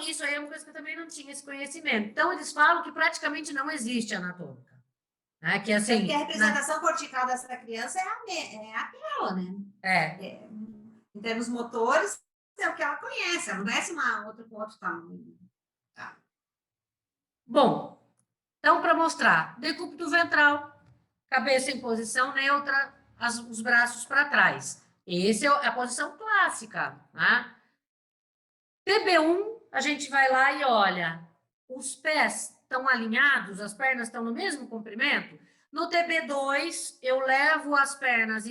isso aí é uma coisa que eu também não tinha esse conhecimento. Então, eles falam que praticamente não existe anatômica. Né? Que assim... Porque a representação cortical dessa criança é aquela, né? Em termos motores, é o que ela conhece, ela não conhece uma outra com outro tamanho. Tá. Bom, então, para mostrar, decúbito ventral, cabeça em posição neutra, os braços para trás. Essa é a posição clássica, né? TB1, a gente vai lá e olha, os pés estão alinhados, as pernas estão no mesmo comprimento. No TB2, eu levo as pernas,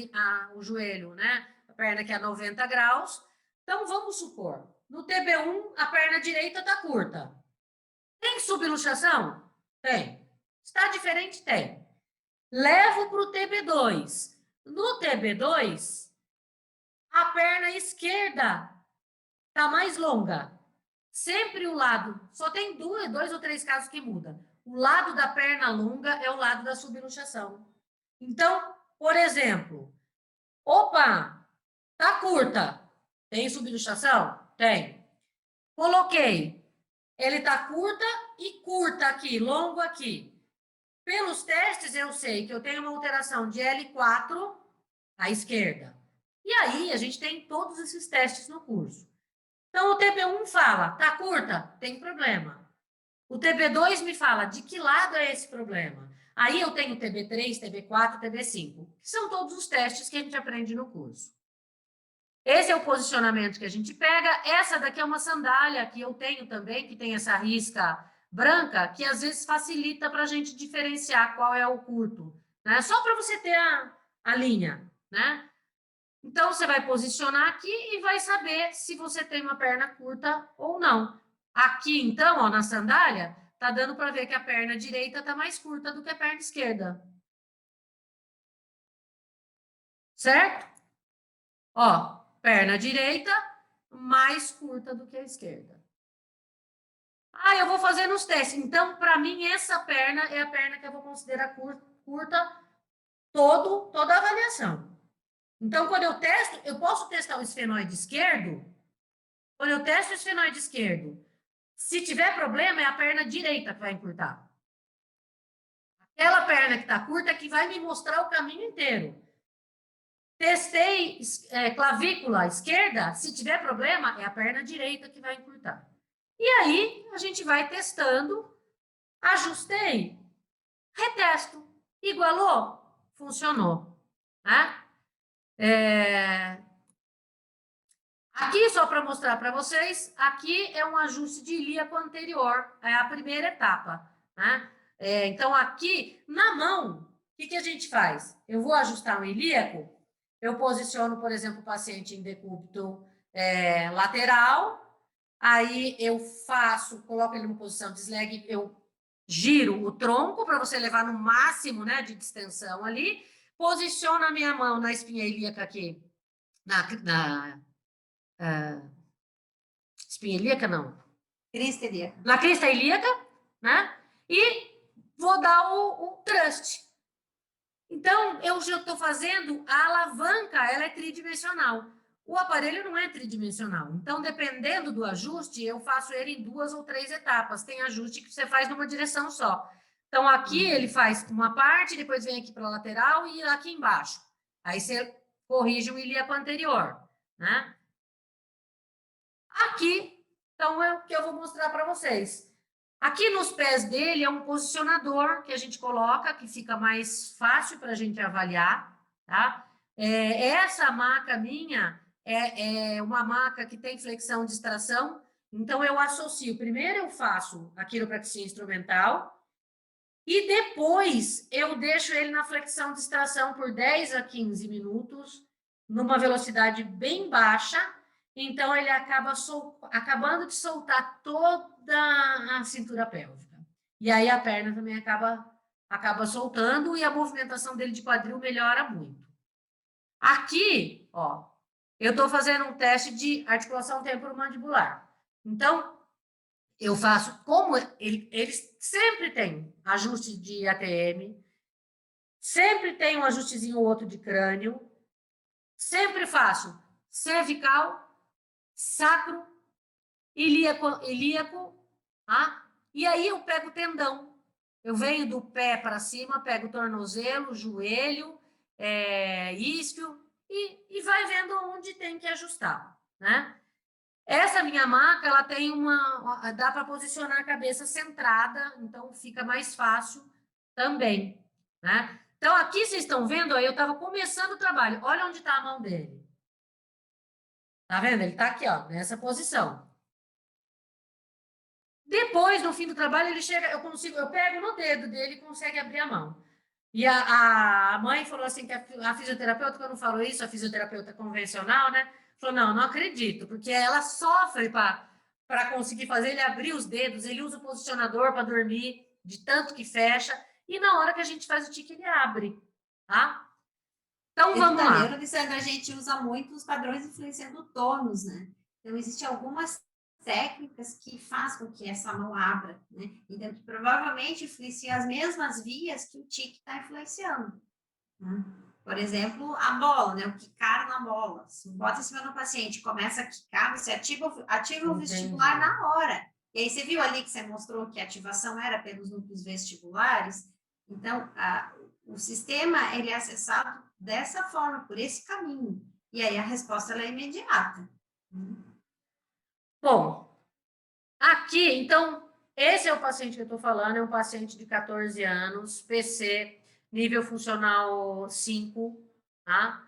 o joelho, né? A perna que é 90 graus. Então, vamos supor, no TB1, a perna direita está curta. Tem subluxação? Tem. Está diferente? Tem. Levo para o TB2. No TB2, a perna esquerda está mais longa. Sempre o lado, só tem dois ou três casos que muda. O lado da perna longa é o lado da subluxação. Então, por exemplo, opa, tá curta. Tem subluxação? Tem. Coloquei. Ele tá curta e curta aqui, longo aqui. Pelos testes, eu sei que eu tenho uma alteração de L4 à esquerda. E aí, a gente tem todos esses testes no curso. Então, o TB1 fala, tá curta? Tem problema. O TB2 me fala, de que lado é esse problema? Aí eu tenho TB3, TB4, TB5, que são todos os testes que a gente aprende no curso. Esse é o posicionamento que a gente pega. Essa daqui é uma sandália que eu tenho também, que tem essa risca branca, que às vezes facilita para a gente diferenciar qual é o curto, né? Só para você ter a linha, né? Então, você vai posicionar aqui e vai saber se você tem uma perna curta ou não. Aqui, então, ó, na sandália, tá dando para ver que a perna direita tá mais curta do que a perna esquerda. Certo? Ó, perna direita mais curta do que a esquerda. Eu vou fazer nos testes. Então, para mim, essa perna é a perna que eu vou considerar curta toda a avaliação. Então, quando eu testo, eu posso testar o esfenoide esquerdo. Quando eu testo o esfenoide esquerdo, se tiver problema, é a perna direita que vai encurtar. Aquela perna que está curta é que vai me mostrar o caminho inteiro. Testei clavícula esquerda, se tiver problema, é a perna direita que vai encurtar. E aí, a gente vai testando, ajustei, retesto, igualou, funcionou. Né? Aqui, só para mostrar para vocês, aqui é um ajuste de ilíaco anterior, é a primeira etapa. Né? Então, aqui, na mão, o que a gente faz? Eu vou ajustar o ilíaco, eu posiciono, por exemplo, o paciente em decúbito lateral, aí eu coloco ele numa posição de slag, eu giro o tronco para você levar no máximo, né, de distensão ali, posiciono a minha mão na espinha ilíaca aqui, espinha ilíaca, não. Crista ilíaca. Na crista ilíaca, né? E vou dar o thrust. Então, eu já estou fazendo a alavanca, ela é tridimensional. O aparelho não é tridimensional. Então, dependendo do ajuste, eu faço ele em 2 ou 3 etapas. Tem ajuste que você faz numa direção só. Então, aqui ele faz uma parte, depois vem aqui para a lateral e aqui embaixo. Aí você corrige o ilíaco anterior, né? Aqui, então, é o que eu vou mostrar para vocês. Aqui nos pés dele é um posicionador que a gente coloca, que fica mais fácil para a gente avaliar, tá? Essa maca minha é uma maca que tem flexão de extração, então eu associo. Primeiro eu faço a quiropraxia instrumental e depois eu deixo ele na flexão de extração por 10 a 15 minutos, numa velocidade bem baixa. Então, ele acaba acabando de soltar toda a cintura pélvica. E aí, a perna também acaba soltando e a movimentação dele de quadril melhora muito. Aqui, ó, eu estou fazendo um teste de articulação temporomandibular. Então, eu faço, como eles sempre têm ajuste de ATM, Sempre tem um ajustezinho ou outro de crânio. Sempre faço cervical, sacro, ilíaco, tá? E aí eu pego o tendão. Eu venho do pé para cima, pego o tornozelo, joelho, isquio e vai vendo onde tem que ajustar, né? Essa minha maca, ela tem dá para posicionar a cabeça centrada, então fica mais fácil também, né? Então, aqui vocês estão vendo, ó, eu estava começando o trabalho. Olha onde está a mão dele. Tá vendo? Ele está aqui, ó, nessa posição. Depois, no fim do trabalho, ele chega, eu pego no dedo dele e consegue abrir a mão. E a mãe falou assim que a fisioterapeuta, quando falou isso, a fisioterapeuta convencional, né? Falou, não acredito, porque ela sofre para conseguir fazer ele abrir os dedos, ele usa o posicionador para dormir, de tanto que fecha, e na hora que a gente faz o tique, ele abre, tá? Então, vamos lá. Neuro, a gente usa muito os padrões influenciando tônus, né? Então, existem algumas técnicas que fazem com que essa mão abra, né? Então, que provavelmente influencia as mesmas vias que o tique está influenciando. Né? Por exemplo, a bola, né? O quicar na bola. Se bota em cima do paciente, começa a quicar, você ativa o vestibular na hora. E aí, você viu ali que você mostrou que a ativação era pelos núcleos vestibulares? Então, o sistema, ele é acessado dessa forma, por esse caminho. E aí, a resposta ela é imediata. Bom, aqui, então, esse é o paciente que eu estou falando, é um paciente de 14 anos, PC, nível funcional 5, tá?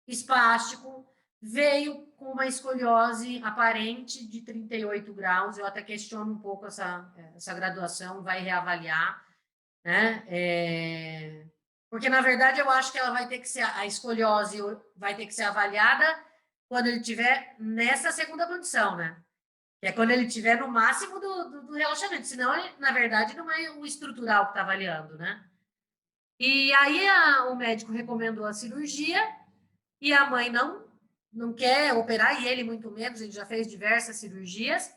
Espástico, veio com uma escoliose aparente de 38 graus, eu até questiono um pouco essa graduação, vai reavaliar, né? Porque, na verdade, eu acho que ela vai ter que ser, a escoliose vai ter que ser avaliada quando ele estiver nessa segunda condição, né? Que é quando ele estiver no máximo do relaxamento, senão, na verdade, não é o estrutural que está avaliando, né? E aí o médico recomendou a cirurgia e a mãe não quer operar, e ele muito menos, ele já fez diversas cirurgias,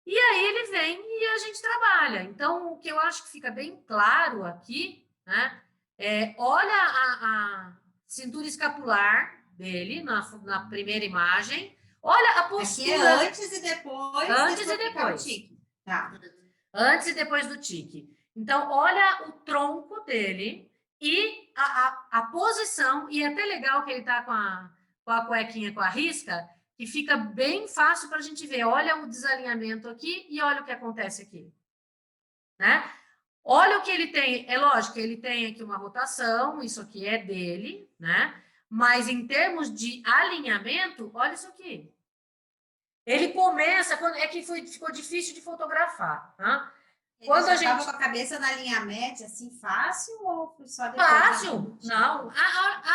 e aí ele vem e a gente trabalha. Então, o que eu acho que fica bem claro aqui, né? Olha a cintura escapular dele na primeira imagem. Olha a postura. Aqui é antes e depois. Antes e depois. Tá. Antes e depois do tique. Então, olha o tronco dele e a posição. E é até legal que ele está com a cuequinha com a risca, que fica bem fácil para a gente ver. Olha o desalinhamento aqui e olha o que acontece aqui. Né? Olha o que ele tem. É lógico que ele tem aqui uma rotação, isso aqui é dele, né? Mas em termos de alinhamento, olha isso aqui. Ele começa, é que ficou difícil de fotografar, tá? Quando a gente estava com a cabeça na linha média, assim, fácil ou foi só depois? Fácil, não.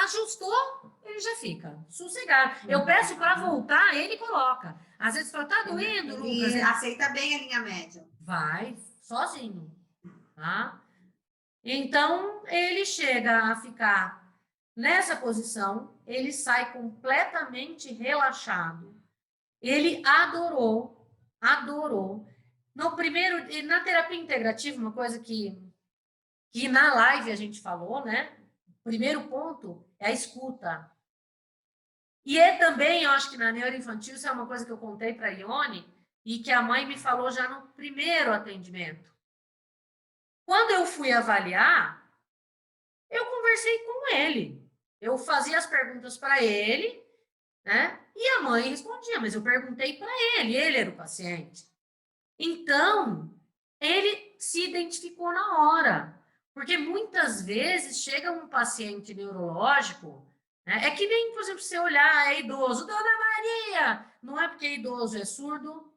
Ajustou, ele já fica sossegado. Eu peço para voltar, ele coloca. Às vezes fala, tá doendo, Lucas? Ele aceita bem a linha média. Vai, sozinho, tá? Então, ele chega a ficar nessa posição, ele sai completamente relaxado. Ele adorou. No primeiro, na terapia integrativa, uma coisa que na live a gente falou, né? O primeiro ponto é a escuta. E também, eu acho que na neuroinfantil, isso é uma coisa que eu contei para a Ione e que a mãe me falou já no primeiro atendimento. Quando eu fui avaliar, eu conversei com ele. Eu fazia as perguntas para ele, né? E a mãe respondia, mas eu perguntei para ele era o paciente. Então, ele se identificou na hora, porque muitas vezes chega um paciente neurológico, né? É que nem, por exemplo, você olhar, é idoso, Dona Maria, não é porque é idoso, é surdo,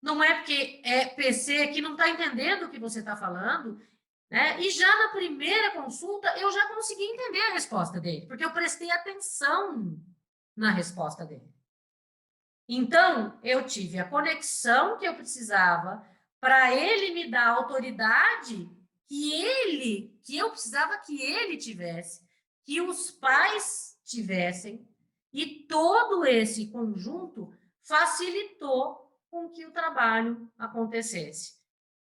não é porque é PC que não está entendendo o que você está falando, né? E já na primeira consulta, eu já consegui entender a resposta dele, porque eu prestei atenção na resposta dele. Então, eu tive a conexão que eu precisava para ele me dar a autoridade que eu precisava que ele tivesse, que os pais tivessem, e todo esse conjunto facilitou com que o trabalho acontecesse.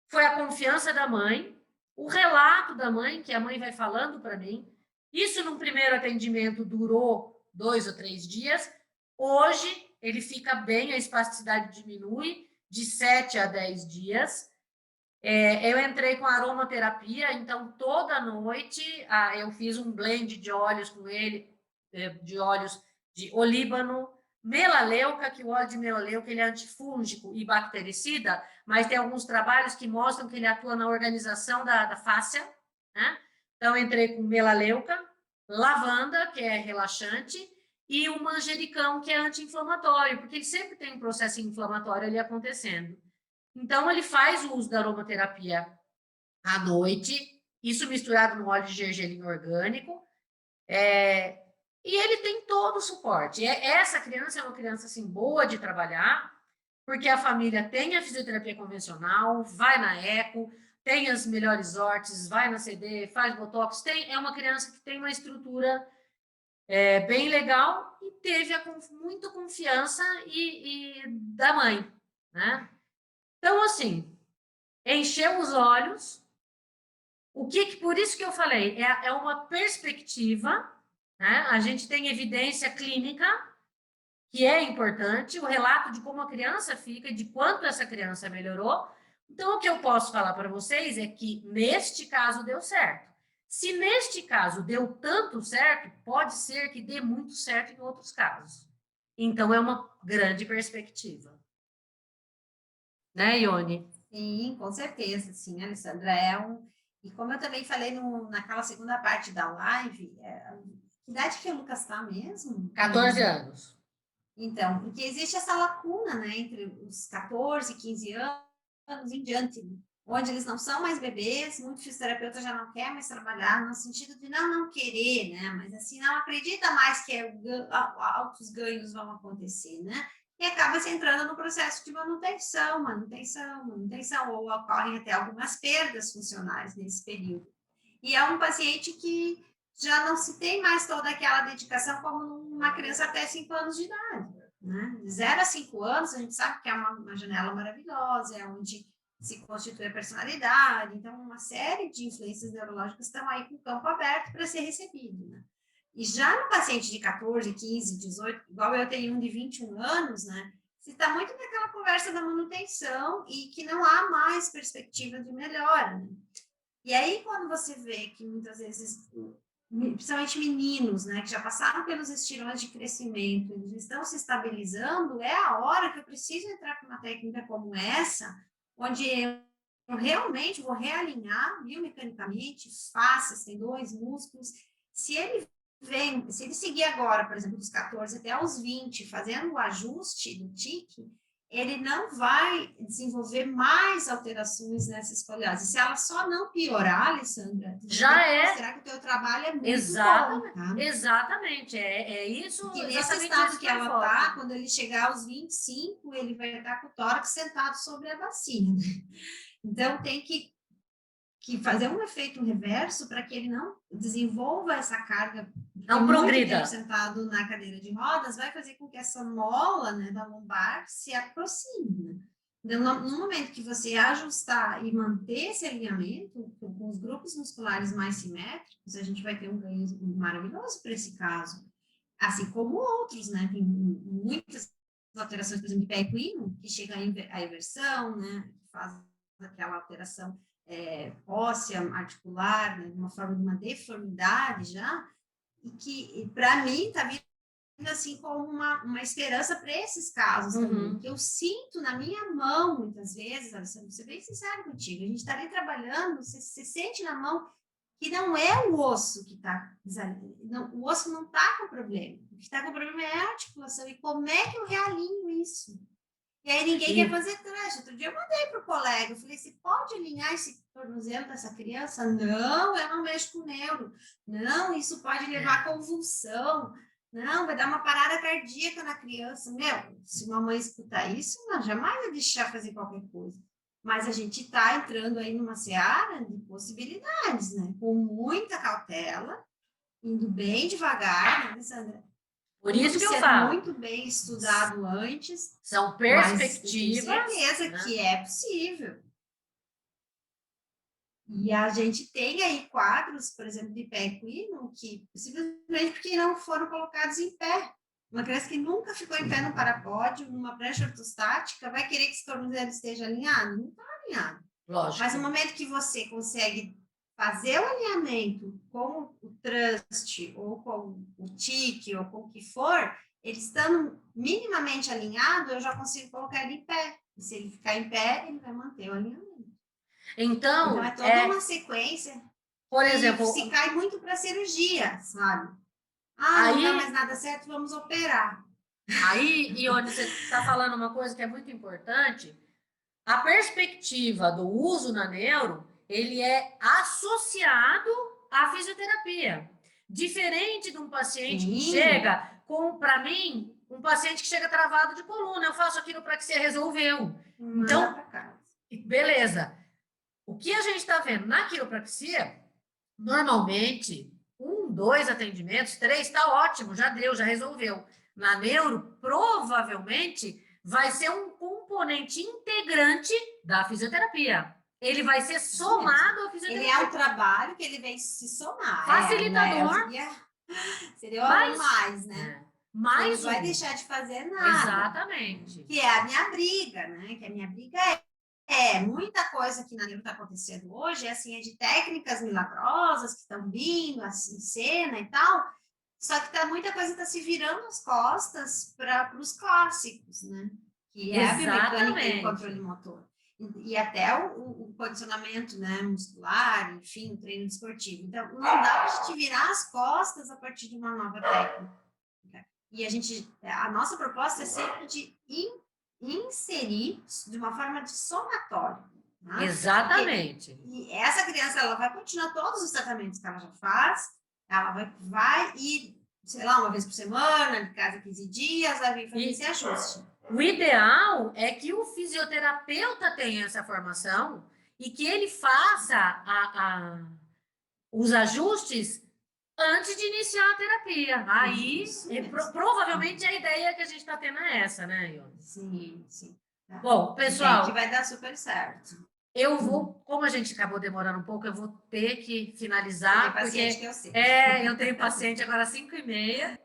Foi a confiança da mãe, o relato da mãe, que a mãe vai falando para mim. Isso, num primeiro atendimento, durou 2 ou 3 dias. Hoje, ele fica bem, a espasticidade diminui de 7 a 10 dias. Eu entrei com aromaterapia, então toda noite eu fiz um blend de óleos com ele, de óleos de olíbano, melaleuca, que o óleo de melaleuca ele é antifúngico e bactericida, mas tem alguns trabalhos que mostram que ele atua na organização da fáscia, né? Então, entrei com melaleuca, lavanda, que é relaxante, e o manjericão, que é anti-inflamatório, porque ele sempre tem um processo inflamatório ali acontecendo. Então, ele faz o uso da aromaterapia à noite, isso misturado no óleo de gergelim orgânico, e ele tem todo o suporte. Essa criança é uma criança assim, boa de trabalhar, porque a família tem a fisioterapia convencional, vai na eco, tem as melhores órteses, vai na CD, faz botox, é uma criança que tem uma estrutura bem legal e teve muita confiança e da mãe, né? Então, assim, encheu os olhos. Por isso que eu falei, é uma perspectiva, né? A gente tem evidência clínica, que é importante, o relato de como a criança fica e de quanto essa criança melhorou. Então, o que eu posso falar para vocês é que, neste caso, deu certo. Se neste caso deu tanto certo, pode ser que dê muito certo em outros casos. Então, é uma grande perspectiva. Né, Ione? Sim, com certeza, sim, Alessandra. E como eu também falei naquela segunda parte da live, que idade que o Lucas está mesmo? 14 anos. Então, porque existe essa lacuna, né, entre os 14 e 15 anos em diante, né, onde eles não são mais bebês, muito fisioterapeuta já não quer mais trabalhar, no sentido de não querer, né, mas assim, não acredita mais que altos ganhos vão acontecer, né, e acaba se entrando no processo de manutenção, ou ocorrem até algumas perdas funcionais nesse período. E é um paciente que já não se tem mais toda aquela dedicação como numa criança até 5 anos de idade. Né? De 0 a 5 anos, a gente sabe que é uma janela maravilhosa, é onde se constitui a personalidade, então uma série de influências neurológicas estão aí com o campo aberto para ser recebido. Né? E já no paciente de 14, 15, 18, igual eu tenho um de 21 anos, né? Se está muito naquela conversa da manutenção e que não há mais perspectiva de melhora. Né? E aí, quando você vê que muitas vezes, principalmente meninos, né, que já passaram pelos estirões de crescimento, eles estão se estabilizando, é a hora que eu preciso entrar com uma técnica como essa, onde eu realmente vou realinhar biomecanicamente, fáscias, tendões, músculos. Se ele seguir agora, por exemplo, dos 14 até os 20, fazendo o ajuste do tique, ele não vai desenvolver mais alterações nessa escoliose. Se ela só não piorar, Alessandra, será que o teu trabalho é muito bom, tá? Exatamente, é isso. Porque nesse estado que ela está, quando ele chegar aos 25, ele vai estar com o tórax sentado sobre a bacia. Então, tem que fazer um efeito reverso para que ele não desenvolva essa carga. Não progrida. Muito tempo sentado na cadeira de rodas vai fazer com que essa mola, né, da lombar se aproxime. Né? Então, no momento que você ajustar e manter esse alinhamento com os grupos musculares mais simétricos, a gente vai ter um ganho maravilhoso para esse caso. Assim como outros, né? Tem muitas alterações, por exemplo, de pé equino, que chega à inversão, né? Que faz aquela alteração óssea, articular, né, de uma forma de uma deformidade já, e que, para mim, está vindo assim como uma esperança para esses casos também, que eu sinto na minha mão, muitas vezes, Alessandra, vou ser bem sincero contigo, a gente está ali trabalhando, você sente na mão que não é o osso que está, o osso não está com problema, o que está com problema é a articulação, e como é que eu realinho isso? E aí ninguém quer fazer teste. Outro dia eu mandei para o colega, eu falei, você pode alinhar esse tornozelo dessa criança? Não, eu não mexo com neuro. Não, isso pode levar a convulsão. Não, vai dar uma parada cardíaca na criança. Meu, se uma mãe escutar isso, não, jamais vai deixar fazer qualquer coisa. Mas a gente está entrando aí numa seara de possibilidades, né? Com muita cautela, indo bem devagar, né, Alessandra? Por isso que eu falo. Muito bem estudado antes. São perspectivas. Mas tenho certeza que é possível. E a gente tem aí quadros, por exemplo, de pé equino, que simplesmente porque não foram colocados em pé. Uma criança que nunca ficou em pé no parapódio, numa prancha ortostática, vai querer que esse tornozelo esteja alinhado? Não está alinhado. Lógico. Mas no momento que você consegue fazer o alinhamento com o trust, ou com o tique, ou com o que for, ele estando minimamente alinhado, eu já consigo colocar ele em pé. E se ele ficar em pé, ele vai manter o alinhamento. Então é toda uma sequência. Por exemplo, se cai muito para cirurgia, sabe? Não dá mais nada certo, vamos operar. Aí, Ione, você está falando uma coisa que é muito importante. A perspectiva do uso na neuro, ele é associado à fisioterapia. Diferente de um paciente que chega para mim, um paciente que chega travado de coluna, eu faço aquilo para que você resolveu. Então, beleza. O que a gente está vendo na quiropraxia, normalmente, 1, 2 atendimentos, 3, está ótimo, já deu, já resolveu. Na neuro, provavelmente, vai ser um componente integrante da fisioterapia. Ele vai ser somado à fisioterapia. Ele é um trabalho que ele vem se somar. Facilitador. Seria mais, né? Mas não vai deixar de fazer nada. Exatamente. Que é a minha briga, né? Que a minha briga muita coisa que na neuro está acontecendo hoje, é de técnicas milagrosas que estão vindo assim, em cena e tal, só que muita coisa está se virando as costas para os clássicos, né? Que é a biomecânica e o controle motor. E até o condicionamento, né, muscular, enfim, o treino desportivo. Então, não dá para a gente virar as costas a partir de uma nova técnica. E a nossa proposta é sempre de inserir de uma forma de somatório. Né? Exatamente. E essa criança, ela vai continuar todos os tratamentos que ela já faz, ela vai ir, sei lá, uma vez por semana, de cada 15 dias, vai vir fazer esse ajuste. O ideal é que o fisioterapeuta tenha essa formação e que ele faça os ajustes antes de iniciar a terapia. Aí, provavelmente, a ideia que a gente está tendo é essa, né, Ione? Sim. Tá. Bom, pessoal... Que vai dar super certo. Eu vou, como a gente acabou demorando um pouco, eu vou ter que finalizar. Tem paciente que eu sei. Eu tenho paciente agora às 5h30.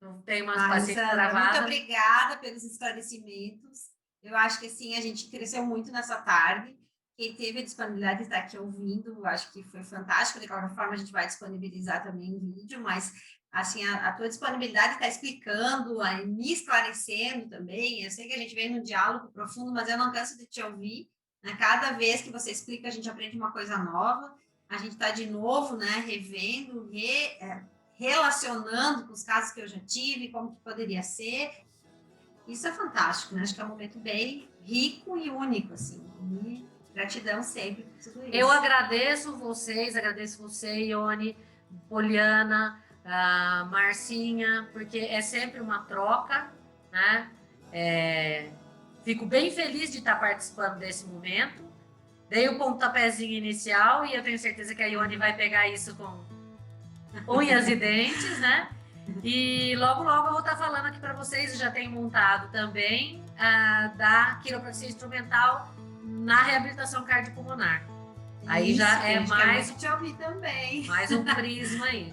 Não tem umas pacientes gravadas. Muito obrigada pelos esclarecimentos. Eu acho que, assim, a gente cresceu muito nessa tarde. Quem teve a disponibilidade de estar aqui ouvindo, acho que foi fantástico. De qualquer forma, a gente vai disponibilizar também em vídeo, mas, assim, a tua disponibilidade está explicando, me esclarecendo também. Eu sei que a gente vem num diálogo profundo, mas eu não canso de te ouvir. Né? Cada vez que você explica, a gente aprende uma coisa nova. A gente está, de novo, né, revendo, relacionando com os casos que eu já tive, como que poderia ser. Isso é fantástico, né? Acho que é um momento bem rico e único, assim. E gratidão sempre por tudo isso. Eu agradeço vocês, agradeço você, Ione, Poliana, Marcinha, porque é sempre uma troca, né? Fico bem feliz de estar participando desse momento. Dei o pontapézinho inicial e eu tenho certeza que a Ione vai pegar isso com unhas e dentes, né? E logo, logo eu vou estar falando aqui para vocês, eu já tenho montado também da quiropraxia instrumental na reabilitação cardiopulmonar. Aí já é mais... te ouvir também. Mais um prisma aí.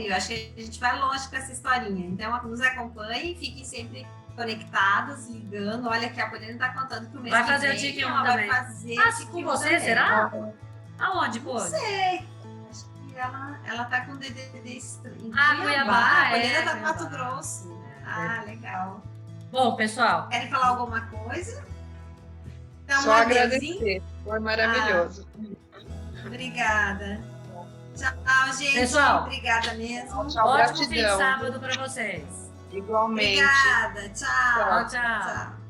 Eu acho que a gente vai longe com essa historinha. Então, nos acompanhem, fiquem sempre conectados, ligando. Olha que a Poliana está contando que o mês vai fazer que o tique 1 vai também. fazer com você, também. Será? Aonde, pô? Não sei. Acho que ela tá com DDD em Cuiabá. A Poliana tá no Mato Grosso. Legal. Bom, pessoal. Querem falar alguma coisa? Então, só agradecer. Foi maravilhoso. Obrigada. Tchau, gente. Pessoal, obrigada mesmo. Tchau, ótimo fim de sábado para vocês. Igualmente. Obrigada. Tchau. Tchau.